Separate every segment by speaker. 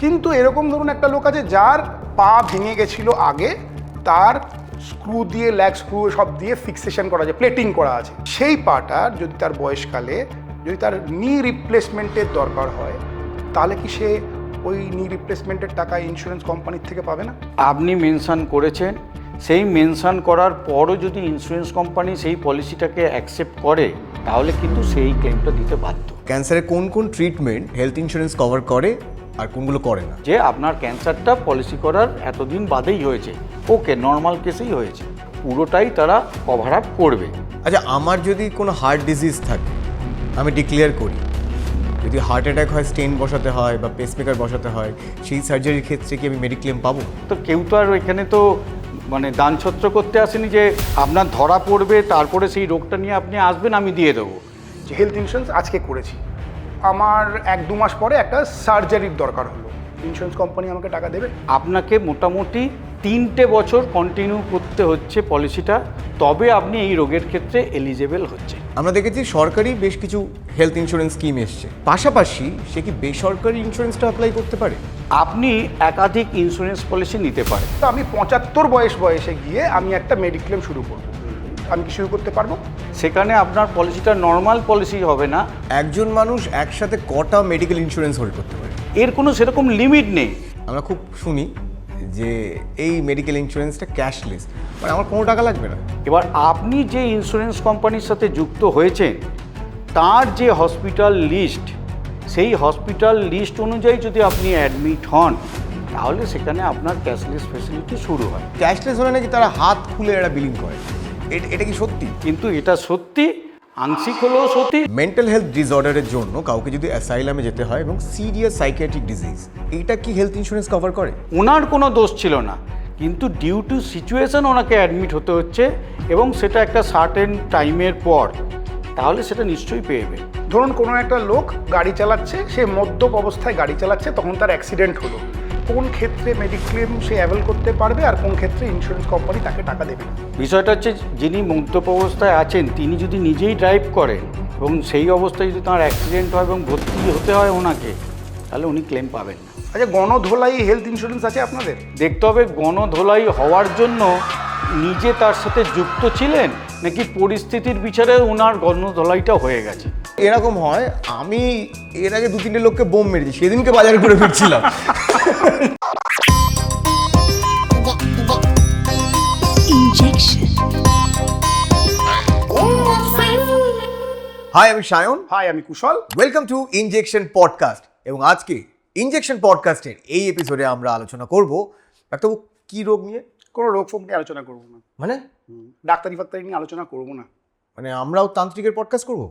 Speaker 1: কিন্তু এরকম ধরুন একটা লোক আছে যার পা ভেঙে গেছিল আগে, তার স্ক্রু দিয়ে ল্যাগ স্ক্রু সব দিয়ে ফিক্সেশন করা আছে, প্লেটিং করা আছে, সেই পাটার যদি তার বয়সকালে যদি তার নি রিপ্লেসমেন্টের দরকার হয়, তাহলে কি সে ওই নি রিপ্লেসমেন্টের টাকা ইন্স্যুরেন্স কোম্পানির থেকে পাবে না?
Speaker 2: আপনি মেনশন করেছেন, সেই মেনশন করার পরও যদি ইন্স্যুরেন্স কোম্পানি সেই পলিসিটাকে অ্যাকসেপ্ট করে, তাহলে কিন্তু সেই ক্লেমটা দিতে বাধ্য।
Speaker 3: ক্যান্সারে কোন কোন ট্রিটমেন্ট হেলথ ইন্স্যুরেন্স কভার করে আর কোনগুলো করে না?
Speaker 2: যে আপনার ক্যান্সারটা পলিসি করার এতদিন বাদেই হয়েছে, ওকে নর্মাল কেসেই হয়েছে, পুরোটাই তারা কভার আপ করবে।
Speaker 3: আচ্ছা, আমার যদি কোনো হার্ট ডিজিজ থাকে, আমি ডিক্লেয়ার করি, যদি হার্ট অ্যাটাক হয়, স্টেন বসাতে হয় বা পেসমেকার বসাতে হয়, সেই সার্জারির ক্ষেত্রে কি আমি মেডিক্লেম পাবো?
Speaker 2: তো কেউ তো আর এখানে তো মানে দানছত্র করতে আসেনি যে আপনার ধরা পড়বে তারপরে সেই রোগটা নিয়ে আপনি আসবেন আমি দিয়ে দেবো।
Speaker 1: যে হেলথ ইন্স্যুরেন্স আজকে করেছি, আমার 1-2 মাস পরে একটা সার্জারির দরকার হলো, ইন্স্যুরেন্স কোম্পানি আমাকে টাকা দেবে?
Speaker 2: আপনাকে মোটামুটি 3টে বছর কন্টিনিউ করতে হচ্ছে পলিসিটা, তবে আপনি এই রোগের ক্ষেত্রে এলিজেবল হচ্ছে।
Speaker 3: আমরা দেখেছি সরকারি বেশ কিছু হেলথ ইন্স্যুরেন্স স্কিম এসছে, পাশাপাশি সে কি বেসরকারি ইন্স্যুরেন্সটা অ্যাপ্লাই করতে পারে?
Speaker 2: আপনি একাধিক ইন্স্যুরেন্স পলিসি নিতে পারেন।
Speaker 1: তো আমি 75 বয়সে গিয়ে আমি একটা মেডিক্লেম শুরু করব, আমি কি শুরু করতে পারবো?
Speaker 2: সেখানে আপনার পলিসিটা নর্মাল পলিসি হবে না,
Speaker 3: একজন মানুষ একসাথে কটা মেডিকেল ইন্স্যুরেন্স হোল্ড করতে পারে?
Speaker 2: এর কোনো সেরকম লিমিট নেই।
Speaker 3: আমরা খুব শুনি যে এই মেডিকেল ইন্স্যুরেন্সটা ক্যাশলেস, মানে আমার কোনো টাকা লাগবে না।
Speaker 2: এবার আপনি যে ইন্স্যুরেন্স কোম্পানির সাথে যুক্ত হয়েছেন, তার যে হসপিটাল লিস্ট, সেই হসপিটাল লিস্ট অনুযায়ী যদি আপনি অ্যাডমিট হন, তাহলে সেখানে আপনার ক্যাশলেস ফেসিলিটি শুরু হয়।
Speaker 3: ক্যাশলেস হলে নাকি তারা হাত খুলে এরা বিলিং করে, এটা কি সত্যি?
Speaker 2: কিন্তু এটা সত্যি, আংশিক হলেও সত্যি।
Speaker 3: মেন্টাল হেলথ ডিসঅর্ডারের জন্য কাউকে যদি অ্যাসাইলামে যেতে হয় এবং সিরিয়াস সাইকিয়াট্রিক ডিজিজ, এইটা কি হেলথ ইন্স্যুরেন্স কভার করে?
Speaker 2: ওনার কোনো দোষ ছিল না, কিন্তু ডিউ টু সিচুয়েশন ওনাকে অ্যাডমিট হতে হচ্ছে, এবং সেটা একটা সার্টেন টাইমের পর, তাহলে সেটা নিশ্চয়ই পেয়ে।
Speaker 1: ধরুন কোনো একটা লোক গাড়ি চালাচ্ছে, সে মদ্যপ অবস্থায় গাড়ি চালাচ্ছে, তখন তার অ্যাক্সিডেন্ট হলো, কোন ক্ষেত্রে মেডিক্লেম সে অ্যাভেল করতে পারবে আর কোন ক্ষেত্রে ইন্স্যুরেন্স কোম্পানি তাকে টাকা দেবে?
Speaker 2: বিষয়টা হচ্ছে, যিনি মদ্যপ অবস্থায় আছেন তিনি যদি নিজেই ড্রাইভ করেন এবং সেই অবস্থায় যদি তার অ্যাক্সিডেন্ট হয় এবং ভর্তি হতে হয় ওনাকে, তাহলে উনি ক্লেম পাবেন না।
Speaker 1: আচ্ছা, গণধোলাই হেলথ ইন্স্যুরেন্স আছে আপনাদের?
Speaker 2: দেখতে হবে গণধোলাই হওয়ার জন্য নিজে তার সাথে যুক্ত ছিলেন নাকি পরিস্থিতির বিচারে ওনার গণধোলাইটা হয়ে গেছে।
Speaker 3: এরকম হয়, আমি এর আগে 2-3টে লোককে বোম মেরেছি, সেদিনকে বাজারে করে ফিরছিলাম।
Speaker 4: Injection.
Speaker 3: হাই, আমি সায়ন।
Speaker 1: হাই, আমি Kushal.
Speaker 3: Welcome to injection podcast. এবং আজকে ইনজেকশন পডকাস্টের এই এপিসোডে আমরা আলোচনা করব ডাক্তারবাবু কি রোগ নিয়ে?
Speaker 1: কোনো রোগ ফোগ নিয়ে আলোচনা করবো না,
Speaker 3: মানে
Speaker 1: ডাক্তারি ফাক্তারি নিয়ে আলোচনা করবো না।
Speaker 3: মানে আমরাও তান্ত্রিকের পডকাস্ট করব?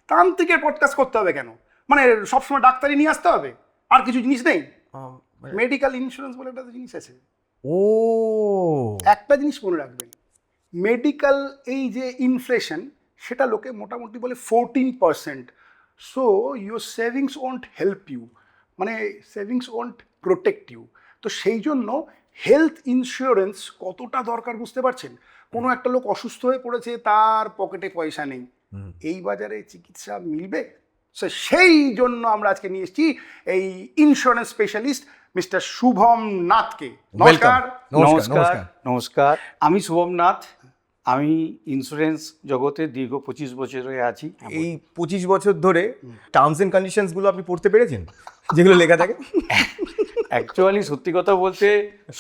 Speaker 1: তান্ত্রিকের পডকাস্ট করতে হবে কেন? মানে সবসময় ডাক্তারি নিয়ে আসতে হবে? আর কিছু জিনিস নেই? মেডিকেল ইন্স্যুরেন্স বলে একটা জিনিস আছে।
Speaker 3: ও,
Speaker 1: একটা জিনিস মনে রাখবেন, মেডিকেল এই যে ইনফ্লেশন, সেটা লোকে মোটামুটি বলে 14%। So your savings won't help you, মানে সেভিংস ওন্ট প্রোটেক্ট ইউ। তো সেই জন্য হেলথ ইন্স্যুরেন্স কতটা দরকার বুঝতে পারছেন? কোনো একটা লোক অসুস্থ হয়ে পড়েছে, তার পকেটে পয়সা নেই, এই বাজারে চিকিৎসা মিলবে? সেই জন্য আমরা আজকে নিয়ে এসেছি এই ইন্স্যুরেন্স স্পেশালিস্ট মিস্টার শুভম নাথকে। নমস্কার।
Speaker 2: নমস্কার, আমি শুভম নাথ। আমি ইন্স্যুরেন্স জগতে দীর্ঘ 25 বছর হয়ে আছি।
Speaker 3: এই 25 বছর ধরে টার্মস এন্ড কন্ডিশনস গুলো আপনি পড়তে পেরেছেন, যেগুলো লেখা থাকে?
Speaker 2: অ্যাকচুয়ালি সত্যি কথা বলতে,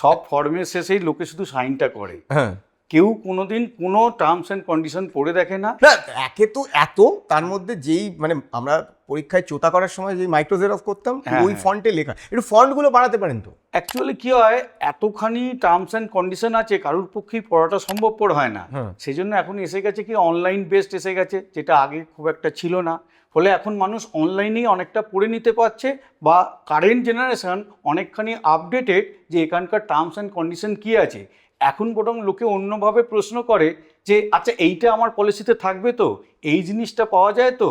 Speaker 2: সব ফর্মের শেষেই লোকে শুধু সাইনটা করে,
Speaker 3: হ্যাঁ।
Speaker 2: কেউ কোনোদিন কোনো টার্মস অ্যান্ড কন্ডিশন পড়ে দেখে না।
Speaker 3: না, একে তো এত, তার মধ্যে যেই মানে আমরা পরীক্ষায় চোতা করার সময় যে মাইক্রোজেরফ করতাম, ওই ফন্টে লেখা, একটু ফন্টগুলো বাড়াতে পারেন তো?
Speaker 2: অ্যাকচুয়ালি কি হয়, এতখানি টার্মস অ্যান্ড কন্ডিশন আছে, কারোর পক্ষেই পড়াটা সম্ভবপর হয় না। সেই জন্য এখন এসে গেছে কি, অনলাইন বেসড এসে গেছে, যেটা আগে খুব একটা ছিল না। ফলে এখন মানুষ অনলাইনেই অনেকটা পড়ে নিতে পারছে, বা কারেন্ট জেনারেশন অনেকখানি আপডেটেড যে এখানকার টার্মস অ্যান্ড কন্ডিশন কী আছে। এখন বরং লোকে অন্যভাবে প্রশ্ন করে যে আচ্ছা এইটা আমার পলিসিতে থাকবে তো, এই জিনিসটা পাওয়া যায় তো,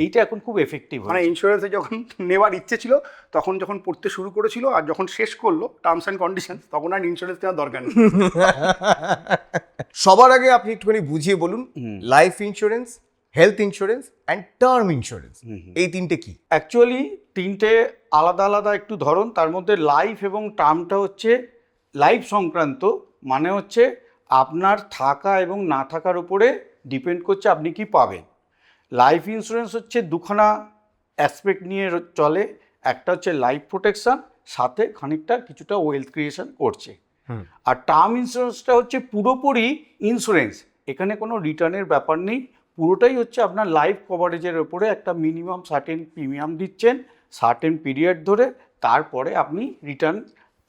Speaker 2: এইটা এখন খুব এফেক্টিভ।
Speaker 1: মানে ইন্স্যুরেন্সে যখন নেওয়ার ইচ্ছে ছিল তখন যখন পড়তে শুরু করেছিল, আর যখন শেষ করলো টার্মস অ্যান্ড কন্ডিশন, তখন আর ইন্স্যুরেন্স নেওয়ার দরকার নেই।
Speaker 3: সবার আগে আপনি একটুখানি বুঝিয়ে বলুন life insurance health insurance and term insurance, এই তিনটে কি?
Speaker 2: অ্যাকচুয়ালি তিনটে আলাদা আলাদা একটু ধরন। তার মধ্যে লাইফ এবং টার্মটা হচ্ছে লাইফ সংক্রান্ত, মানে হচ্ছে আপনার থাকা এবং না থাকার উপরে ডিপেন্ড করছে আপনি কি পাবেন। লাইফ ইন্স্যুরেন্স হচ্ছে দুখানা অ্যাসপেক্ট নিয়ে চলে, একটা হচ্ছে লাইফ প্রোটেকশন, সাথে খানিকটা কিছুটা ওয়েলথ ক্রিয়েশন করছে। আর টার্ম ইন্স্যুরেন্সটা হচ্ছে পুরোপুরি ইন্স্যুরেন্স, এখানে কোনো রিটার্নের ব্যাপার নেই, পুরোটাই হচ্ছে আপনার লাইফ কভারেজের ওপরে একটা মিনিমাম সার্টেন প্রিমিয়াম দিচ্ছেন সার্টেন পিরিয়ড ধরে, তারপরে আপনি রিটার্ন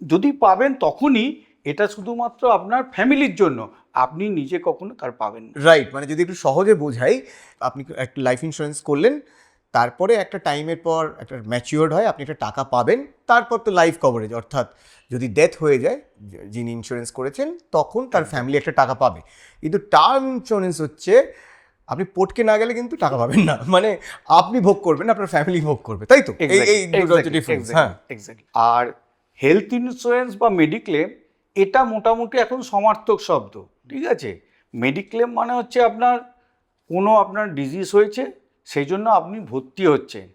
Speaker 2: যদি পাবেন তখনই। এটা শুধুমাত্র আপনার ফ্যামিলির জন্য, আপনি নিজে কখনো তার পাবেন না।
Speaker 3: রাইট, মানে যদি একটু সহজে বোঝাই, আপনি একটা লাইফ ইন্স্যুরেন্স করলেন, তারপরে একটা টাইমের পর একটা ম্যাচিওর্ড হয়, আপনি একটা টাকা পাবেন, তারপর তো লাইফ কভারেজ, অর্থাৎ যদি ডেথ হয়ে যায় যিনি ইন্স্যুরেন্স করেছেন তখন তার ফ্যামিলি একটা টাকা পাবে। কিন্তু টার্ম ইন্স্যুরেন্স হচ্ছে আপনি পটকে না গেলে কিন্তু টাকা পাবেন না, মানে আপনি ভোগ করবেন, আপনার ফ্যামিলি ভোগ করবে, তাই তো? এই দুটো হচ্ছে ডিফারেন্স। হ্যাঁ,
Speaker 2: এক্স্যাক্টলি। আর হেলথ ইন্স্যুরেন্স বা মেডিক্লেম এটা মোটামুটি এখন সমার্থক শব্দ, ঠিক আছে? মেডিক্লেম মানে হচ্ছে আপনার আপনার ডিজিজ হয়েছে, সেই জন্য আপনি ভর্তি হচ্ছেন।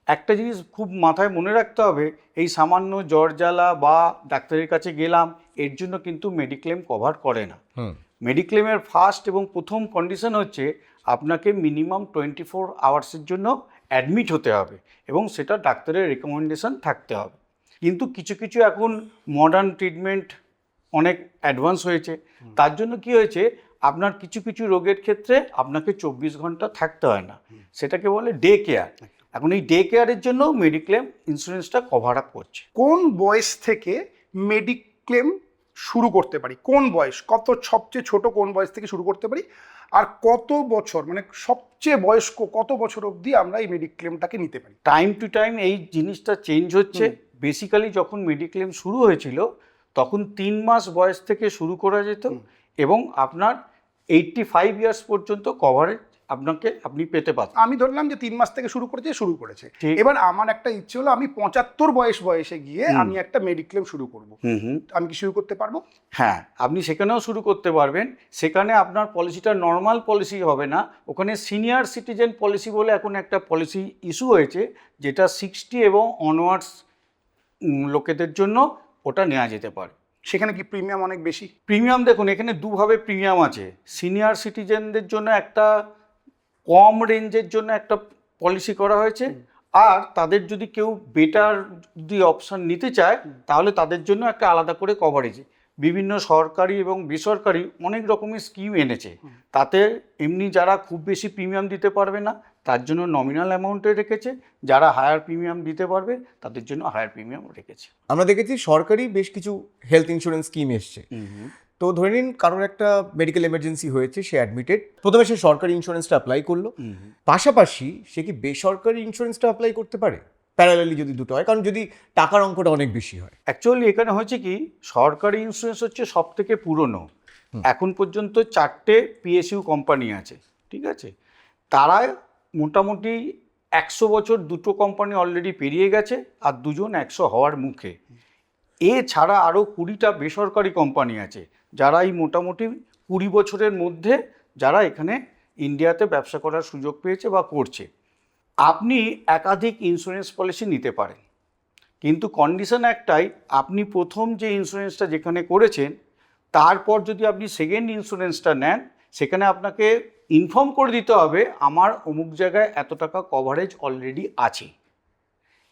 Speaker 2: একটা জিনিস খুব মাথায় মনে রাখতে হবে, এই সামান্য জ্বর জ্বালা বা ডাক্তারের কাছে গেলাম এর জন্য কিন্তু মেডিক্লেম কভার করে না। মেডিক্লেমের ফার্স্ট এবং প্রথম কন্ডিশন হচ্ছে আপনাকে মিনিমাম 24 আওয়ার্সের জন্য অ্যাডমিট হতে হবে এবং সেটা ডাক্তারের রেকমেন্ডেশন থাকতে হবে। কিন্তু কিছু কিছু এখন মডার্ন ট্রিটমেন্ট অনেক অ্যাডভান্স হয়েছে, তার জন্য কি হয়েছে, আপনার কিছু কিছু রোগের ক্ষেত্রে আপনাকে 24 ঘন্টা থাকতে হয় না, সেটাকে বলে ডে কেয়ার। এখন এই ডে কেয়ারের জন্য মেডিক্লেম ইন্স্যুরেন্সটা কভার আপ করছে।
Speaker 1: কোন বয়স থেকে মেডিক্লেম শুরু করতে পারি? কোন বয়স, সবচেয়ে ছোট কোন বয়স থেকে শুরু করতে পারি? আর কত বছর, মানে সবচেয়ে বয়স্ক কত বছর অবধি আমরা এই মেডিক্লেমটাকে নিতে পারি?
Speaker 2: টাইম টু টাইম এই জিনিসটা চেঞ্জ হচ্ছে। বেসিক্যালি যখন মেডিক্লেম শুরু হয়েছিল তখন 3 মাস বয়স থেকে শুরু করা যেত এবং আপনার 85 ইয়ার্স পর্যন্ত কভারেজ আপনি পেতে পারতেন।
Speaker 1: আমি ধরলাম যে 3 মাস থেকে শুরু করেছে।
Speaker 2: ঠিক।
Speaker 1: এবার আমার একটা ইচ্ছে হলো আমি 75 বয়সে গিয়ে আমি একটা মেডিক্লেম শুরু করব। আমি কি শুরু করতে পারবো?
Speaker 2: হ্যাঁ, আপনি সেখানেও শুরু করতে পারবেন। সেখানে আপনার পলিসিটা নর্মাল পলিসি হবে না, ওখানে সিনিয়র সিটিজেন পলিসি বলে এখন একটা পলিসি ইস্যু হয়েছে, যেটা 60 এবং অনওয়ার্ডস লোকেদের জন্য ওটা নেওয়া যেতে পারে।
Speaker 1: সেখানে কি প্রিমিয়াম অনেক বেশি?
Speaker 2: প্রিমিয়াম দেখুন, এখানে দুভাবে প্রিমিয়াম আছে। সিনিয়র সিটিজেনদের জন্য একটা কম রেঞ্জের জন্য একটা পলিসি করা হয়েছে, আর তাদের যদি কেউ বেটার যদি অপশান নিতে চায় তাহলে তাদের জন্য একটা আলাদা করে কভারেজ। বিভিন্ন সরকারি এবং বেসরকারি অনেক রকমের স্কিম এনেছে, তাতে এমনি যারা খুব বেশি প্রিমিয়াম দিতে পারবে না তার জন্য নমিনাল অ্যামাউন্টে রেখেছে, যারা হায়ার প্রিমিয়াম দিতে পারবে তাদের জন্য হায়ার প্রিমিয়াম রেখেছে।
Speaker 3: আমরা দেখেছি সরকারি বেশ কিছু হেলথ ইন্স্যুরেন্স স্কিম এসছে। তো ধরে নিন কারোর একটা মেডিকেল এমার্জেন্সি হয়েছে, সে অ্যাডমিটেড, প্রথমে সে সরকারি ইন্স্যুরেন্সটা অ্যাপ্লাই করলো, পাশাপাশি সে কি বেসরকারি ইন্স্যুরেন্সটা অ্যাপ্লাই করতে পারে প্যারালালি যদি দুটো হয়? কারণ যদি টাকার অঙ্কটা অনেক বেশি হয়।
Speaker 2: অ্যাকচুয়ালি এখানে হচ্ছে কি, সরকারি ইন্স্যুরেন্স হচ্ছে সব থেকে পুরনো, এখন পর্যন্ত 4টে পিএসইউ কোম্পানি আছে, ঠিক আছে? তারা মোটামুটি 100 বছর, 2টো কোম্পানি অলরেডি পেরিয়ে গেছে আর 2জন 100 হওয়ার মুখে। এছাড়া আরও 20টা বেসরকারি কোম্পানি আছে যারা এই মোটামুটি 20 বছরের মধ্যে যারা এখানে ইন্ডিয়াতে ব্যবসা করার সুযোগ পেয়েছে বা করছে। আপনি একাধিক ইন্স্যুরেন্স পলিসি নিতে পারেন, কিন্তু কন্ডিশন একটাই, আপনি প্রথম যে ইন্স্যুরেন্সটা যেখানে করেছেন তারপর যদি আপনি সেকেন্ড ইন্স্যুরেন্সটা নেন, সেখানে আপনাকে ইনফর্ম করে দিতে হবে আমার অমুক জায়গায় এত টাকা কভারেজ অলরেডি আছে।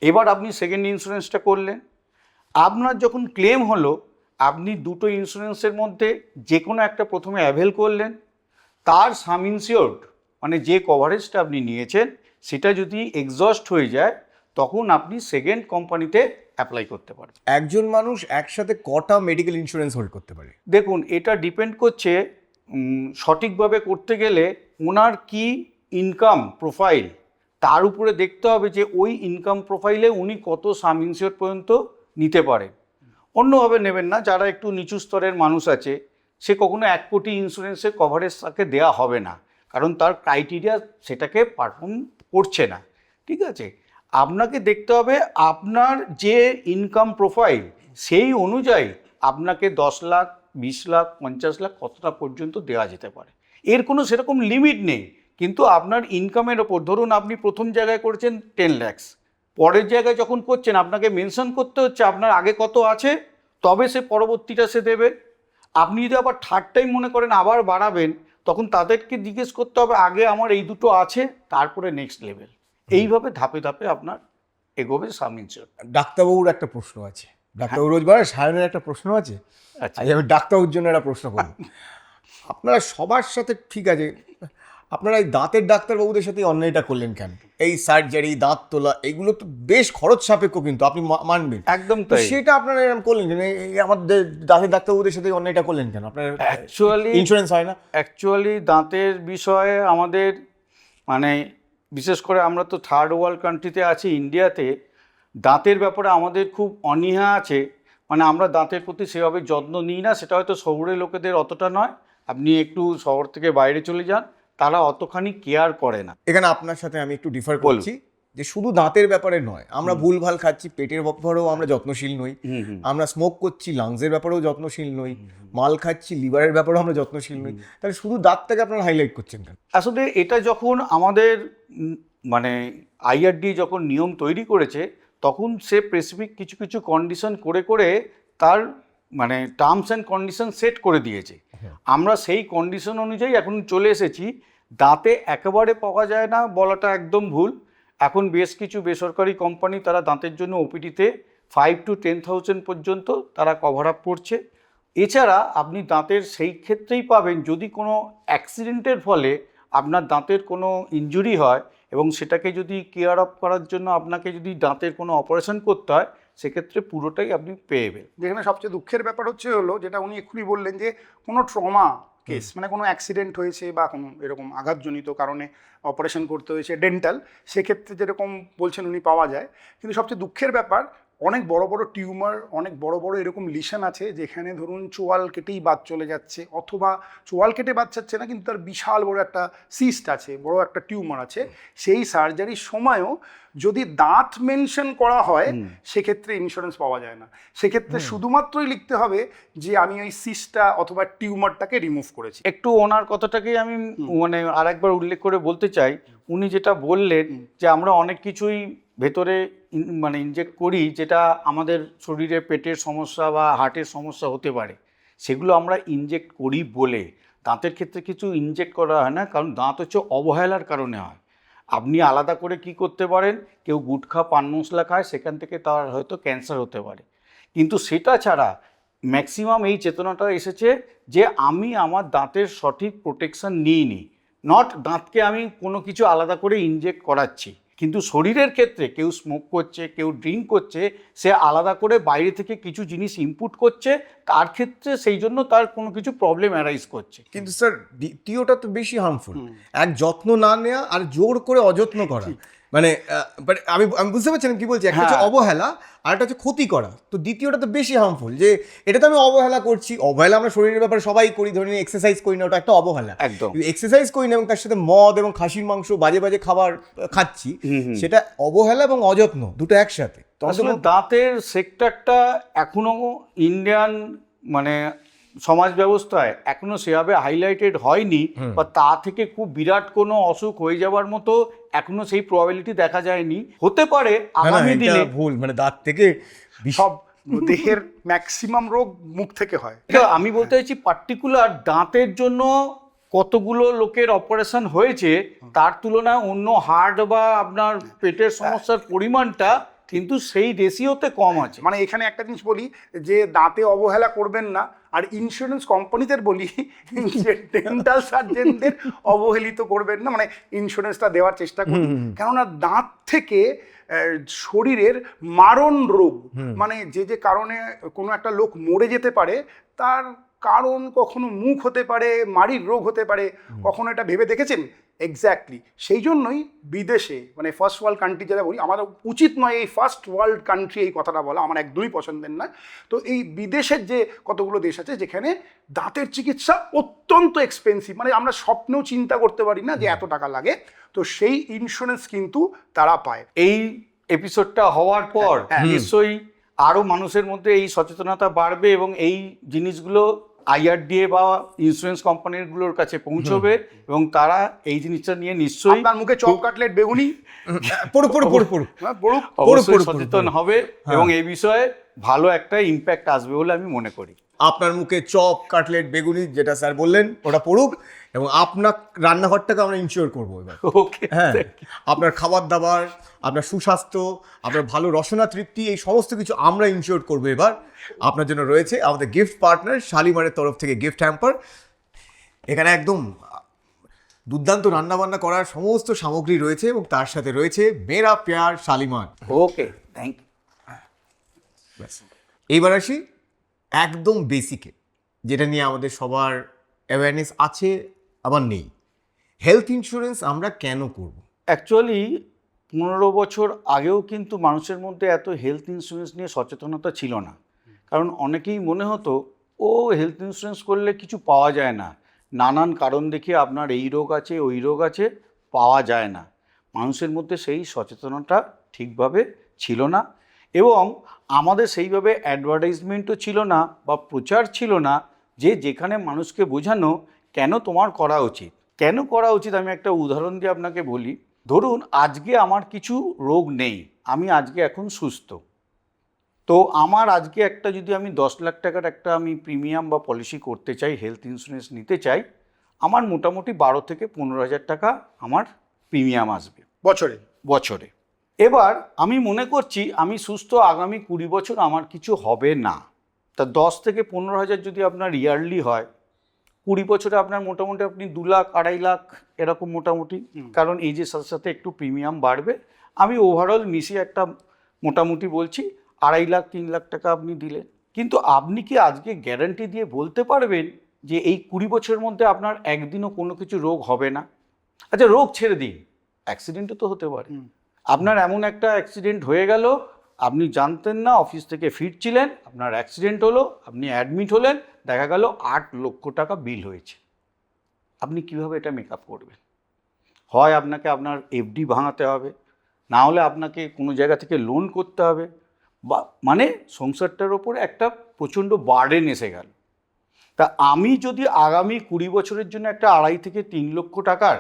Speaker 2: এবার আপনি সেকেন্ড ইন্স্যুরেন্সটা করলেন, আপনার যখন ক্লেম হলো আপনি দুটো ইন্স্যুরেন্সের মধ্যে যে কোনো একটা প্রথমে অ্যাভেল করলেন, তার সাম ইনসিওর্ড মানে যে কভারেজটা আপনি নিয়েছেন সেটা যদি এক্সস্ট হয়ে যায় তখন আপনি সেকেন্ড কোম্পানিতে অ্যাপ্লাই করতে পারেন।
Speaker 3: একজন মানুষ একসাথে কটা মেডিকেল ইন্স্যুরেন্স হোল্ড করতে পারে?
Speaker 2: দেখুন, এটা ডিপেন্ড করছে সঠিকভাবে করতে গেলে ওনার কি ইনকাম প্রোফাইল, তার উপরে দেখতে হবে যে ওই ইনকাম প্রোফাইলে উনি কত সাম ইনসিওর পর্যন্ত নিতে পারেন। অন্যভাবে নেবেন না, যারা একটু নিচু স্তরের মানুষ আছে সে কখনো 1 কোটি ইন্স্যুরেন্সের কভারেজ তাকে দেওয়া হবে না, কারণ তার ক্রাইটেরিয়া সেটাকে পারফর্ম করছে না, ঠিক আছে? আপনাকে দেখতে হবে আপনার যে ইনকাম প্রোফাইল সেই অনুযায়ী আপনাকে 10 লাখ, 20 লাখ, 50 লাখ কতটা পর্যন্ত দেওয়া যেতে পারে। এর কোনো সেরকম লিমিট নেই, কিন্তু আপনার ইনকামের ওপর, ধরুন আপনি প্রথম জায়গায় করেছেন 10 lakhs, পরের জায়গায় যখন করছেন আপনাকে মেনশন করতে হচ্ছে আপনার আগে কত আছে, তবে সে পরবর্তীটা সে দেবে। আপনি যদি আবার থার্ড টাইম মনে করেন আবার বাড়াবেন, তখন তাদেরকে জিজ্ঞেস করতে হবে আগে আমার এই দুটো আছে, তারপরে নেক্সট লেভেল। এইভাবে ধাপে ধাপে আপনার এগোবে সাম ইনসিওর।
Speaker 3: ডাক্তারবাবুর একটা প্রশ্ন আছে, ডাক্তারবাবু রোজ বাড়ে, সায়নের একটা প্রশ্ন আছে।
Speaker 2: আচ্ছা,
Speaker 3: আজ আমি ডাক্তারবাবুর জন্য একটা প্রশ্ন করব। আপনারা সবার সাথে ঠিক আছে, আপনারা এই দাঁতের ডাক্তারবাবুদের সাথে এই অন্যায়টা করলেন কেন? এই সার্জারি, দাঁত তোলা, এগুলো তো বেশ খরচ সাপেক্ষ, কিন্তু আপনি মানবেন।
Speaker 2: একদম
Speaker 3: তো
Speaker 2: তাই।
Speaker 3: সেটা আপনারা এরকম করলেন কেন? এই আমাদের দাঁতের ডাক্তারবাবুদের সাথে এই অন্যায়টা করলেন কেন? আপনার
Speaker 2: অ্যাকচুয়ালি
Speaker 3: ইন্স্যুরেন্স হয় না?
Speaker 2: দাঁতের বিষয়ে আমাদের মানে বিশেষ করে আমরা তো থার্ড ওয়ার্ল্ড কান্ট্রিতে আছি, ইন্ডিয়াতে দাঁতের ব্যাপারে আমাদের খুব অনীহা আছে। মানে আমরা দাঁতের প্রতি সেভাবে যত্ন নিই না, সেটা হয়তো শহরের লোকেদের অতটা নয়। আপনি একটু শহর থেকে বাইরে চলে যান, তারা অতখানি কেয়ার করে না।
Speaker 3: এখানে আপনার সাথে আমি একটু ডিফার করছি যে শুধু দাঁতের ব্যাপারে নয়, আমরা ভুলভাল খাচ্ছি, পেটের ব্যাপারেও আমরা যত্নশীল নই, আমরা স্মোক করছি, লাংসের ব্যাপারেও যত্নশীল নই, মাল খাচ্ছি, লিভারের ব্যাপারেও আমরা যত্নশীল নই। তাহলে শুধু দাঁতটাকে আপনারা হাইলাইট করছেন কেন?
Speaker 2: আসলে এটা যখন আমাদের মানে আইআরডি যখন নিয়ম তৈরি করেছে, তখন সে স্পেসিফিক কিছু কিছু কন্ডিশন করে করে তার মানে টার্মস অ্যান্ড কন্ডিশন সেট করে দিয়েছে। আমরা সেই কন্ডিশন অনুযায়ী এখন চলে এসেছি। দাঁতে একেবারে পাওয়া যায় না বলাটা একদম ভুল। এখন বেশ কিছু বেসরকারি কোম্পানি তারা দাঁতের জন্য ওপিডিতে 5 to 10,000 পর্যন্ত তারা কভার আপ করছে। এছাড়া আপনি দাঁতের সেই ক্ষেত্রেই পাবেন যদি কোনো অ্যাক্সিডেন্টের ফলে আপনার দাঁতের কোনো ইনজুরি হয় এবং সেটাকে যদি কেয়ার আপ করার জন্য আপনাকে যদি দাঁতের কোনো অপারেশন করতে হয়, সেক্ষেত্রে পুরোটাই আপনি পেয়ে যাবেন।
Speaker 1: যেখানে সবচেয়ে দুঃখের ব্যাপার হলো যেটা উনি এক্ষুনি বললেন যে কোনো ট্রমা কেস, মানে কোনো অ্যাক্সিডেন্ট হয়েছে বা কোনো এরকম আঘাতজনিত কারণে অপারেশন করতে হয়েছে ডেন্টাল, সেক্ষেত্রে যেরকম বলছেন উনি পাওয়া যায়। কিন্তু সবচেয়ে দুঃখের ব্যাপার অনেক বড় বড় টিউমার, অনেক বড় বড় এরকম লিশন আছে যেখানে ধরুন চোয়াল কেটেই বাদ চলে যাচ্ছে, অথবা চোয়াল কেটে বাদ যাচ্ছে না কিন্তু তার বিশাল বড় একটা সিস্ট আছে, বড় একটা টিউমার আছে। সেই সার্জারির সময়ও যদি দাঁত মেনশন করা হয় সেক্ষেত্রে ইন্স্যুরেন্স পাওয়া যায় না। সেক্ষেত্রে শুধুমাত্রই লিখতে হবে যে আমি ওই সিস্টটা অথবা টিউমারটাকে রিমুভ করেছি।
Speaker 2: একটু ওনার কথাটাকেই আমি মানে আরেকবার উল্লেখ করে বলতে চাই। উনি যেটা বললেন যে আমরা অনেক কিছুই ভেতরে মানে ইনজেক্ট করি যেটা আমাদের শরীরে পেটের সমস্যা বা হার্টের সমস্যা হতে পারে, সেগুলো আমরা ইনজেক্ট করি বলে দাঁতের ক্ষেত্রে কিছু ইনজেক্ট করা হয় না, কারণ দাঁত হচ্ছে অবহেলার কারণে হয়। আপনি আলাদা করে কি করতে পারেন, কেউ গুটখা পান মশলা খায়, সেখান থেকে তার হয়তো ক্যান্সার হতে পারে, কিন্তু সেটা ছাড়া ম্যাক্সিমাম এই চেতনাটা এসেছে যে আমি আমার দাঁতের সঠিক প্রোটেকশন নিইনি, নট দাঁতকে আমি কোনো কিছু আলাদা করে ইনজেক্ট করাচ্ছি। কিন্তু শরীরের ক্ষেত্রে কেউ স্মোক করছে, কেউ ড্রিঙ্ক করছে, সে আলাদা করে বাইরে থেকে কিছু জিনিস ইনপুট করছে, তার ক্ষেত্রে সেই জন্য তার কোনো কিছু প্রবলেম অ্যারাইজ করছে।
Speaker 3: কিন্তু স্যার দ্বিতীয়টা তো বেশি হার্মফুল, এক যত্ন না নেওয়া আর জোর করে অযত্ন করা। মানে আমি বুঝতে পারছি কি বলছি, একটা হচ্ছে অবহেলা আর একটা হচ্ছে ক্ষতি করা। তো দ্বিতীয়টা তো বেশি হার্মফুল, যে এটা তো আমি অবহেলা করছি। অবহেলা আমরা শরীরের ব্যাপারে সবাই করি, ধরে নিন এক্সারসাইজ করি না, ওটা একটা অবহেলা।
Speaker 2: একদম
Speaker 3: এক্সারসাইজ করি না এবং তার সাথে মদ এবং খাসির মাংস, বাজে বাজে খাবার খাচ্ছি, সেটা অবহেলা এবং অযত্ন দুটো একসাথে।
Speaker 2: আসলে দাঁতের সেক্টরটা এখনো ইন্ডিয়ান মানে সমাজ ব্যবস্থায় এখনো সেভাবে হাইলাইটেড হয়নি, বা তা থেকে খুব বিরাট কোনো অসুখ হয়ে যাওয়ার মতো এখনো সেই প্রবাবিলিটি দেখা যায়নি। হতে পারে আগামী দিনে।
Speaker 3: ভুল, মানে দাঁত থেকে
Speaker 1: সব দেহের ম্যাক্সিমাম রোগ মুখ থেকে হয়।
Speaker 2: আমি বলতে চাইছি পার্টিকুলার দাঁতের জন্য কতগুলো লোকের অপারেশন হয়েছে তার তুলনায় অন্য হার্ট বা আপনার পেটের সমস্যার পরিমাণটা কিন্তু সেই রেশিওতে কম আছে।
Speaker 1: মানে এখানে একটা জিনিস বলি যে দাঁতে অবহেলা করবেন না, আর ইন্স্যুরেন্স কোম্পানিদের বলি যে ডেন্টাল সার্জনদের অবহেলিত করবেন না, মানে ইন্স্যুরেন্সটা দেওয়ার চেষ্টা করুন। কেননা দাঁত থেকে শরীরের মারণ রোগ, মানে যে কারণে কোনো একটা লোক মরে যেতে পারে, তার কারণ কখনো মুখ হতে পারে, মাড়ির রোগ হতে পারে, কখনো এটা ভেবে দেখেছেন? এক্স্যাক্টলি সেই জন্যই বিদেশে, মানে ফার্স্ট ওয়ার্ল্ড কান্ট্রি যেটা বলি, আমার উচিত নয় এই ফার্স্ট ওয়ার্ল্ড কান্ট্রি এই কথাটা বলা, আমার একদমই পছন্দের নয়। তো এই বিদেশের যে কতগুলো দেশ আছে যেখানে দাঁতের চিকিৎসা অত্যন্ত এক্সপেন্সিভ, মানে আমরা স্বপ্নেও চিন্তা করতে পারি না যে এত টাকা লাগে, তো সেই ইন্স্যুরেন্স কিন্তু তারা পায়।
Speaker 2: এই এপিসোডটা হওয়ার পর নিশ্চয়ই আরও মানুষের মধ্যে এই সচেতনতা বাড়বে এবং এই জিনিসগুলো IRDA বা ইন্স্যুরেন্স কোম্পানিগুলোর কাছে পৌঁছবে এবং তারা এই জিনিসটা নিয়ে নিশ্চয়ই
Speaker 1: আপনার মুখে চপ কাটলেট বেগুনি
Speaker 3: পড়ুক পড়ুক পড়ুক পড়ুক
Speaker 1: বড়ুক।
Speaker 2: অবশ্যই সচেতন হবে এবং এই বিষয়ে ভালো একটা ইম্প্যাক্ট আসবে বলে আমি মনে করি।
Speaker 3: আপনার মুখে চপ কাটলেট বেগুনি যেটা স্যার বললেন ওটা পড়ুক, এবং আপনার রান্নাঘরটাকে আমরা ইনশিওর করবো এবার।
Speaker 2: ওকে,
Speaker 3: হ্যাঁ, আপনার খাবার দাবার, আপনার সুস্বাস্থ্য, আপনার ভালো রসনা তৃপ্তি, এই সমস্ত কিছু আমরা ইনশিওর করবো এবার। আপনার জন্য রয়েছে আমাদের গিফট পার্টনার শালিমারের তরফ থেকে গিফট হ্যাম্পার। এখানে একদম দুর্দান্ত রান্নাবান্না করার সমস্ত সামগ্রী রয়েছে এবং তার সাথে রয়েছে মেরা প্যার শালিমার।
Speaker 2: ওকে, থ্যাংক ইউ।
Speaker 3: এইবার আসি একদম বেসিকে, যেটা নিয়ে আমাদের সবার অ্যাওয়ারনেস আছে আবার নেই। হেলথ ইন্স্যুরেন্স আমরা কেন করব?
Speaker 2: অ্যাকচুয়ালি 15 বছর আগেও কিন্তু মানুষের মধ্যে এত হেলথ ইন্স্যুরেন্স নিয়ে সচেতনতা ছিল না। কারণ অনেকেই মনে হতো ও হেলথ ইন্স্যুরেন্স করলে কিছু পাওয়া যায় না, নানান কারণ দেখিয়ে আপনার এই রোগ আছে ওই রোগ আছে, পাওয়া যায় না। মানুষের মধ্যে সেই সচেতনতা ঠিকভাবে ছিল না এবং আমাদের সেইভাবে অ্যাডভার্টাইজমেন্টও ছিল না বা প্রচার ছিল না যে যেখানে মানুষকে বোঝানো কেন তোমার করা উচিত। কেন করা উচিত আমি একটা উদাহরণ দিয়ে আপনাকে বলি। ধরুন আজকে আমার কিছু রোগ নেই, আমি আজকে এখন সুস্থ, তো আমার আজকে একটা যদি আমি 10 লাখ টাকার একটা আমি প্রিমিয়াম বা পলিসি করতে চাই, হেলথ ইন্স্যুরেন্স নিতে চাই, আমার মোটামুটি 12 থেকে 15,000 টাকা আমার প্রিমিয়াম আসবে বছরে। এবার আমি মনে করছি আমি সুস্থ, আগামী 20 বছর আমার কিছু হবে না। তা 10 থেকে 15,000 যদি আপনার ইয়ারলি হয়, 20 বছরে আপনার মোটামুটি আপনি 2 লাখ 2.5 লাখ এরকম মোটামুটি, কারণ এই যে সাথে সাথে একটু প্রিমিয়াম বাড়বে, আমি ওভারঅল মিশিয়ে একটা মোটামুটি বলছি 2.5 লাখ 3 লাখ টাকা আপনি দিলেন। কিন্তু আপনি কি আজকে গ্যারান্টি দিয়ে বলতে পারবেন যে এই 20 বছরের মধ্যে আপনার একদিনও কোনো কিছু রোগ হবে না? আচ্ছা, রোগ ছেড়ে দিন, অ্যাক্সিডেন্টও তো হতে পারে। আপনার এমন একটা অ্যাক্সিডেন্ট হয়ে গেল, আপনি জানতেন না, অফিস থেকে ফিরছিলেন, আপনার অ্যাক্সিডেন্ট হলো, আপনি অ্যাডমিট হলেন, দেখা গেল 8 লক্ষ টাকা বিল হয়েছে। আপনি কিভাবে এটা মেকআপ করবেন? হয় আপনাকে আপনার FD ভাঙাতে হবে, না হলে আপনাকে কোনো জায়গা থেকে লোন করতে হবে, বা মানে সংসারটার ওপরে একটা প্রচণ্ড বার্ডেন এসে গেল। তা আমি যদি আগামী 20 বছরের জন্য একটা 2.5 থেকে 3 লক্ষ টাকার,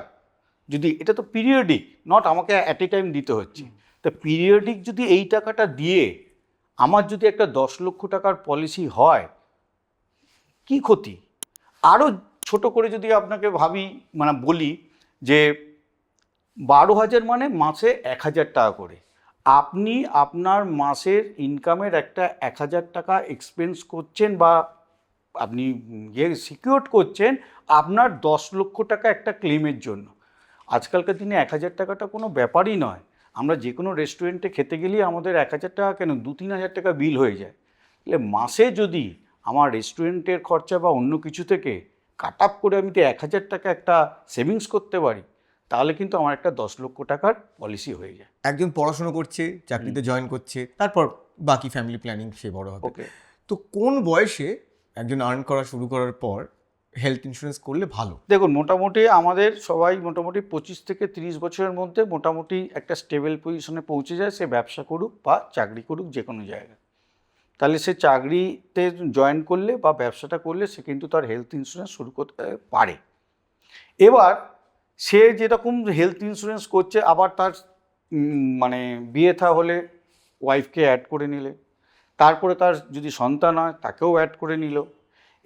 Speaker 2: যদি এটা তো পিরিয়ডিক, নট আমাকে অ্যাট এ টাইম দিতে হচ্ছে, তা পিরিয়ডিক যদি এই টাকাটা দিয়ে আমার যদি একটা 10 লক্ষ টাকার পলিসি হয়, কি ক্ষতি? আরও ছোট করে যদি আপনাকে ভাবি, মানে বলি যে 12,000 মানে মাসে 1,000 টাকা করে, আপনি আপনার মাসের ইনকামের একটা 1,000 টাকা এক্সপেন্স করছেন বা আপনি সিকিউর করছেন আপনার 10 লক্ষ টাকা একটা ক্লেমের জন্য। আজকালকার দিনে 1,000 টাকাটা কোনো ব্যাপারই নয়। আমরা যে কোনো রেস্টুরেন্টে খেতে গেলেই আমাদের 1,000 টাকা কেন 2-3 হাজার টাকা বিল হয়ে যায়। তাহলে মাসে যদি আমার রেস্টুরেন্টের খরচা বা অন্য কিছু থেকে কাট আপ করে আমি তো 1,000 টাকা একটা সেভিংস করতে পারি, তাহলে কিন্তু আমার একটা 10 লক্ষ টাকার পলিসি হয়ে যায়।
Speaker 3: একজন পড়াশোনা করছে, চাকরিতে জয়েন করছে, তারপর বাকি ফ্যামিলি প্ল্যানিং সে বড় হবে।
Speaker 2: ওকে,
Speaker 3: তো কোন বয়সে একজন আর্ন করা শুরু করার পর হেলথ ইন্স্যুরেন্স করলে ভালো?
Speaker 2: দেখুন মোটামুটি আমাদের সবাই মোটামুটি 25 থেকে 30 বছরের মধ্যে মোটামুটি একটা স্টেবল পজিশনে পৌঁছে যায়, সে ব্যবসা করুক বা চাকরি করুক যে কোনো জায়গায়। তাহলে সে চাকরিতে জয়েন করলে বা ব্যবসাটা করলে সে কিন্তু তার হেলথ ইন্স্যুরেন্স শুরু করতে পারে। এবার সে যেরকম হেলথ ইন্স্যুরেন্স করছে, আবার তার মানে বিয়ে থা হলে ওয়াইফকে অ্যাড করে নিলে, তারপরে তার যদি সন্তান হয় তাকেও অ্যাড করে নিল।